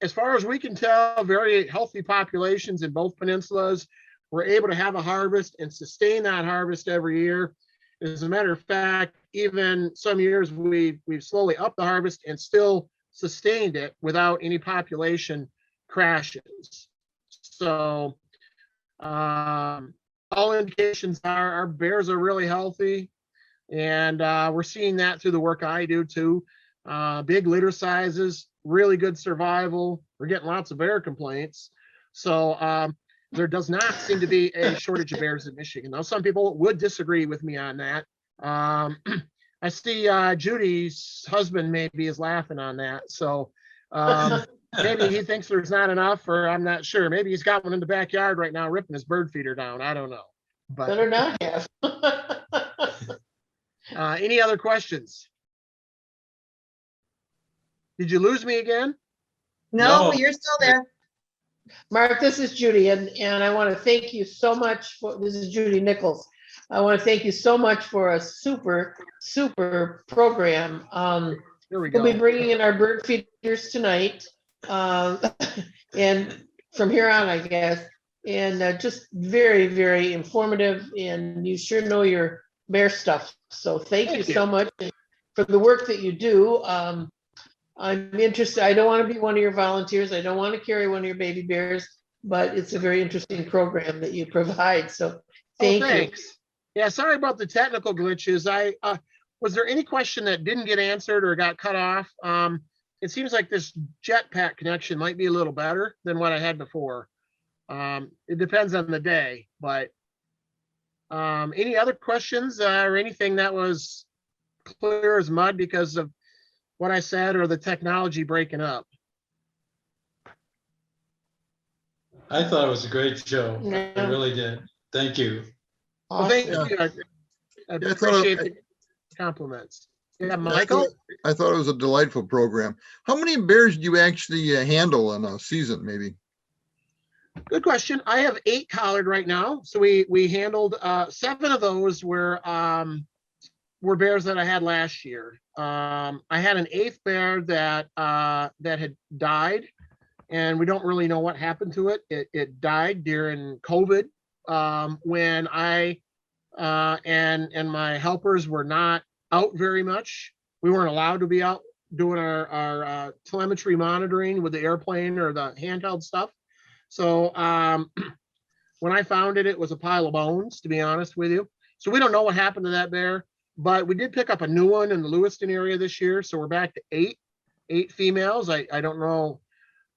as far as we can tell, very healthy populations in both peninsulas. We're able to have a harvest and sustain that harvest every year. As a matter of fact, even some years we've slowly upped the harvest and still sustained it without any population crashes. So all indications are our bears are really healthy, and we're seeing that through the work I do too. Big litter sizes, really good survival. We're getting lots of bear complaints. So there does not seem to be a shortage of bears in Michigan. Now, some people would disagree with me on that. I see Judy's husband maybe is laughing on that. So maybe he thinks there's not enough, or I'm not sure. Maybe he's got one in the backyard right now ripping his bird feeder down. I don't know. Better But not have. any other questions? Did you lose me again? No, No. you're still there. Mark, this is Judy, and I want to thank you so much for, this is Judy Nichols. I want to thank you so much for a super, super program. Here we We'll be go. bringing in our bird feeders tonight, and from here on, I guess, and just very, very informative, and you sure know your bear stuff. So thank you Thank you. so much for the work that you do. I'm interested. I don't want to be one of your volunteers. I don't want to carry one of your baby bears, but it's a very interesting program that you provide. So thank you. Thanks. Yeah, sorry about the technical glitches. Was there any question that didn't get answered or got cut off? It seems like this jetpack connection might be a little better than what I had before. It depends on the day, but any other questions or anything that was clear as mud because of what I said or the technology breaking up? I thought it was a great show. I Yeah. really did. Thank you. Well, thank Awesome. you. I Yeah, I thought appreciate the compliments. Yeah, Michael? I thought it was a delightful program. How many bears do you actually handle in a season, maybe? Good question. I have 8 collared right now. So we handled 7 of those were bears that I had last year. I had an 8th bear that had died, and we don't really know what happened to it. It died during COVID when I and my helpers were not out very much. We weren't allowed to be out doing our telemetry monitoring with the airplane or the handheld stuff. So when I found it, it was a pile of bones, to be honest with you. So we don't know what happened to that bear, but we did pick up a new one in the Lewiston area this year. So we're back to 8 females. I don't know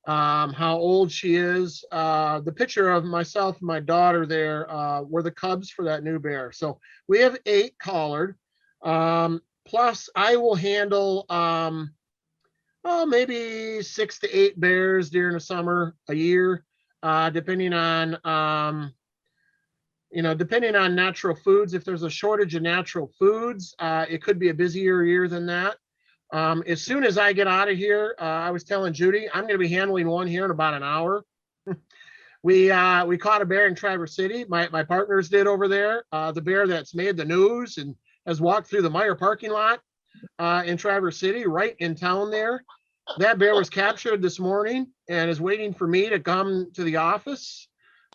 how old she is. The picture of myself and my daughter there were the cubs for that new bear. So we have 8 collared. Plus I will handle maybe 6 to 8 bears during the summer a year, depending on depending on natural foods. If there's a shortage of natural foods, it could be a busier year than that. As soon as I get out of here, I was telling Judy, I'm going to be handling one here in about an hour. We caught a bear in Traverse City. My partners did over there. The bear that's made the news and has walked through the Meyer parking lot in Traverse City, right in town there. That bear was captured this morning and is waiting for me to come to the office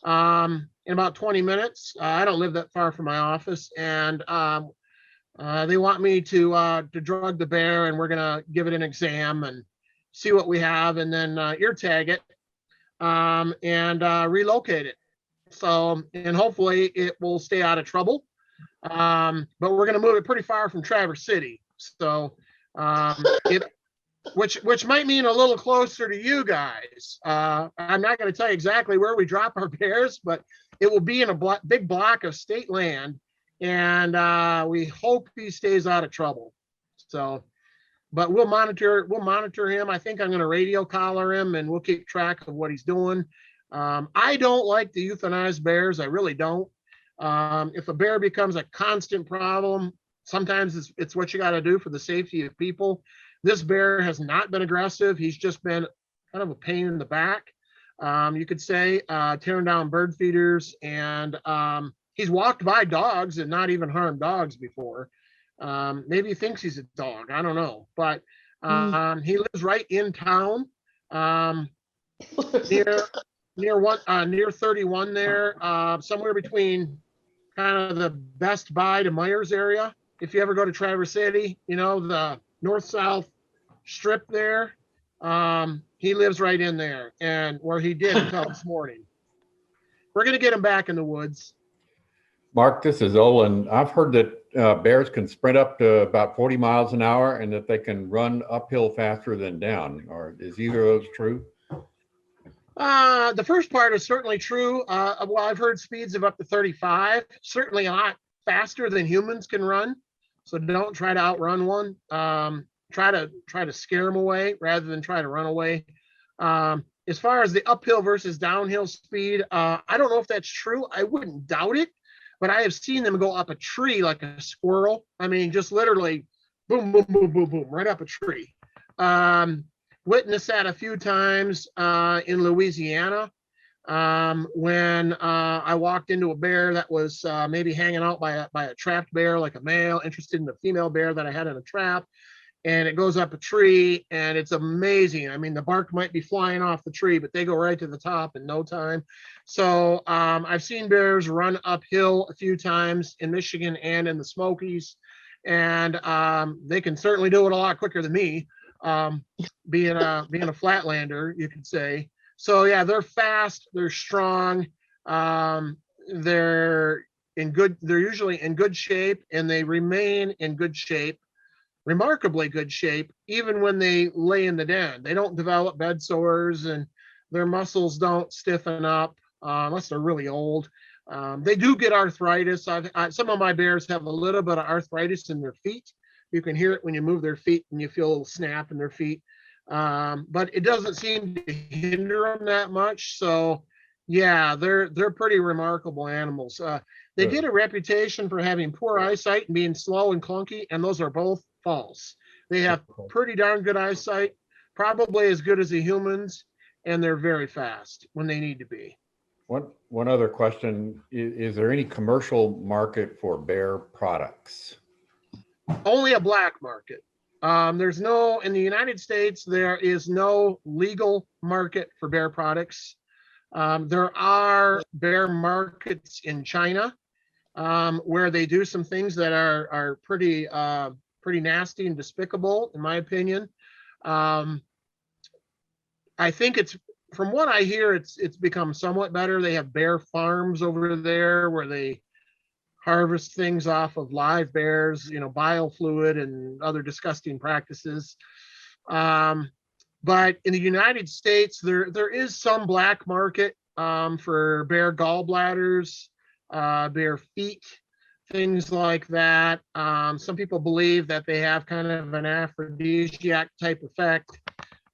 in about 20 minutes. I don't live that far from my office, and they want me to drug the bear, and we're gonna give it an exam and see what we have, and then ear tag it and relocate it. So, and hopefully it will stay out of trouble. But we're gonna move it pretty far from Traverse City. So which might mean a little closer to you guys. I'm not going to tell you exactly where we drop our bears, but it will be in a big block of state land, and we hope he stays out of trouble. So, but we'll monitor him. I think I'm going to radio collar him, and we'll keep track of what he's doing. I don't like to euthanize bears. I really don't. If a bear becomes a constant problem, sometimes it's what you got to do for the safety of people. This bear has not been aggressive. He's just been kind of a pain in the back. you could say, tearing down bird feeders. And he's walked by dogs and not even harmed dogs before. Maybe he thinks he's a dog. I don't know. But he lives right in town, near 31 there, somewhere between kind of the Best Buy to Myers area. If you ever go to Traverse City, you know, the north-south strip there, he lives right in there, and where he did until this morning. We're going to get him back in the woods. Mark, this is Olin. I've heard that bears can sprint up to about 40 miles an hour and that they can run uphill faster than down. Or is either of those true? The first part is certainly true. Well, I've heard speeds of up to 35, certainly a lot faster than humans can run. So don't try to outrun one. Try to scare them away rather than try to run away. As far as the uphill versus downhill speed, I don't know if that's true. I wouldn't doubt it, but I have seen them go up a tree like a squirrel. I mean, just literally boom, boom, boom, boom, boom, right up a tree. Witnessed that a few times in Louisiana when I walked into a bear that was maybe hanging out by a trapped bear, like a male interested in the female bear that I had in a trap. And it goes up a tree, and it's amazing. I mean, the bark might be flying off the tree, but they go right to the top in no time. So I've seen bears run uphill a few times in Michigan and in the Smokies, and they can certainly do it a lot quicker than me, being a flatlander, you could say. So yeah, they're fast, they're strong, they're usually in good shape, and they remain in good shape. Remarkably good shape, even when they lay in the den. They don't develop bed sores, and their muscles don't stiffen up unless they're really old. They do get arthritis. Some of my bears have a little bit of arthritis in their feet. You can hear it when you move their feet and you feel a little snap in their feet. But it doesn't seem to hinder them that much. So yeah, they're pretty remarkable animals. They get a reputation for having poor eyesight and being slow and clunky, and those are both false. They have pretty darn good eyesight, probably as good as the humans, and they're very fast when they need to be. One other question, is there any commercial market for bear products? Only a black market. There's no, in the United States, there is no legal market for bear products. There are bear markets in China where they do some things that are pretty nasty and despicable, in my opinion. I think from what I hear, it's become somewhat better. They have bear farms over there where they harvest things off of live bears, biofluid and other disgusting practices. But in the United States, there is some black market for bear gallbladders, bear feet, things like that. Some people believe that they have kind of an aphrodisiac type effect,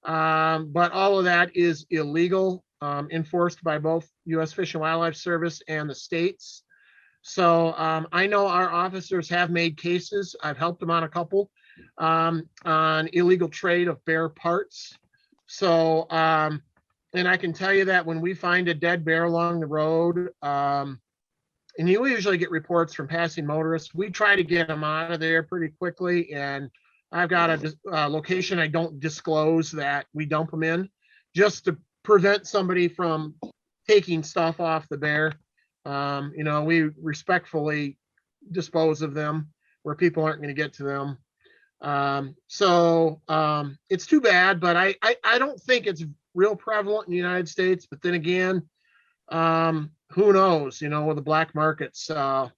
but all of that is illegal, enforced by both U.S. Fish and Wildlife Service and the states. So I know our officers have made cases. I've helped them on a couple on illegal trade of bear parts. So, and I can tell you that when we find a dead bear along the road, and you usually get reports from passing motorists, we try to get them out of there pretty quickly. And I've got a location I don't disclose that we dump them in, just to prevent somebody from taking stuff off the bear. We respectfully dispose of them where people aren't going to get to them. So it's too bad, but I don't think it's real prevalent in the United States. But then again, who knows, with the black markets, until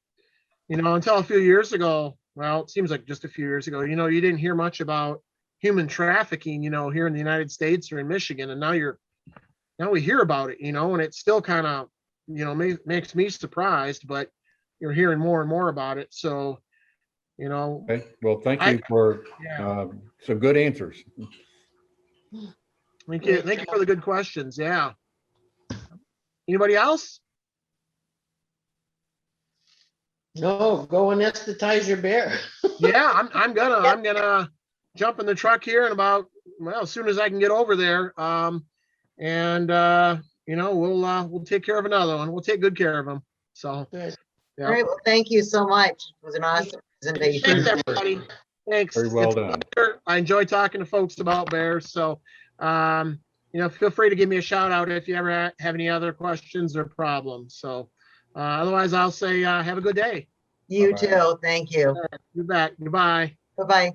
a few years ago, well, it seems like just a few years ago, you didn't hear much about human trafficking, here in the United States or in Michigan. And now we hear about it, and it's still kind of, makes me surprised, but you're hearing more and more about it. So, Okay. Well, thank you for some good answers. Thank you for the good questions. Yeah. Anybody else? No, go anesthetize your bear. Yeah, I'm gonna jump in the truck here in about, as soon as I can get over there. And we'll take care of another one. We'll take good care of them. So, Good. yeah. All right, well, thank you so much. It was an awesome presentation. Thanks, everybody. Thanks. Very well It's a done. pleasure. I enjoy talking to folks about bears. So, feel free to give me a shout out if you ever have any other questions or problems. So, otherwise, I'll say have a good day. You Bye-bye. too. Thank you. You bet. Goodbye. Bye-bye.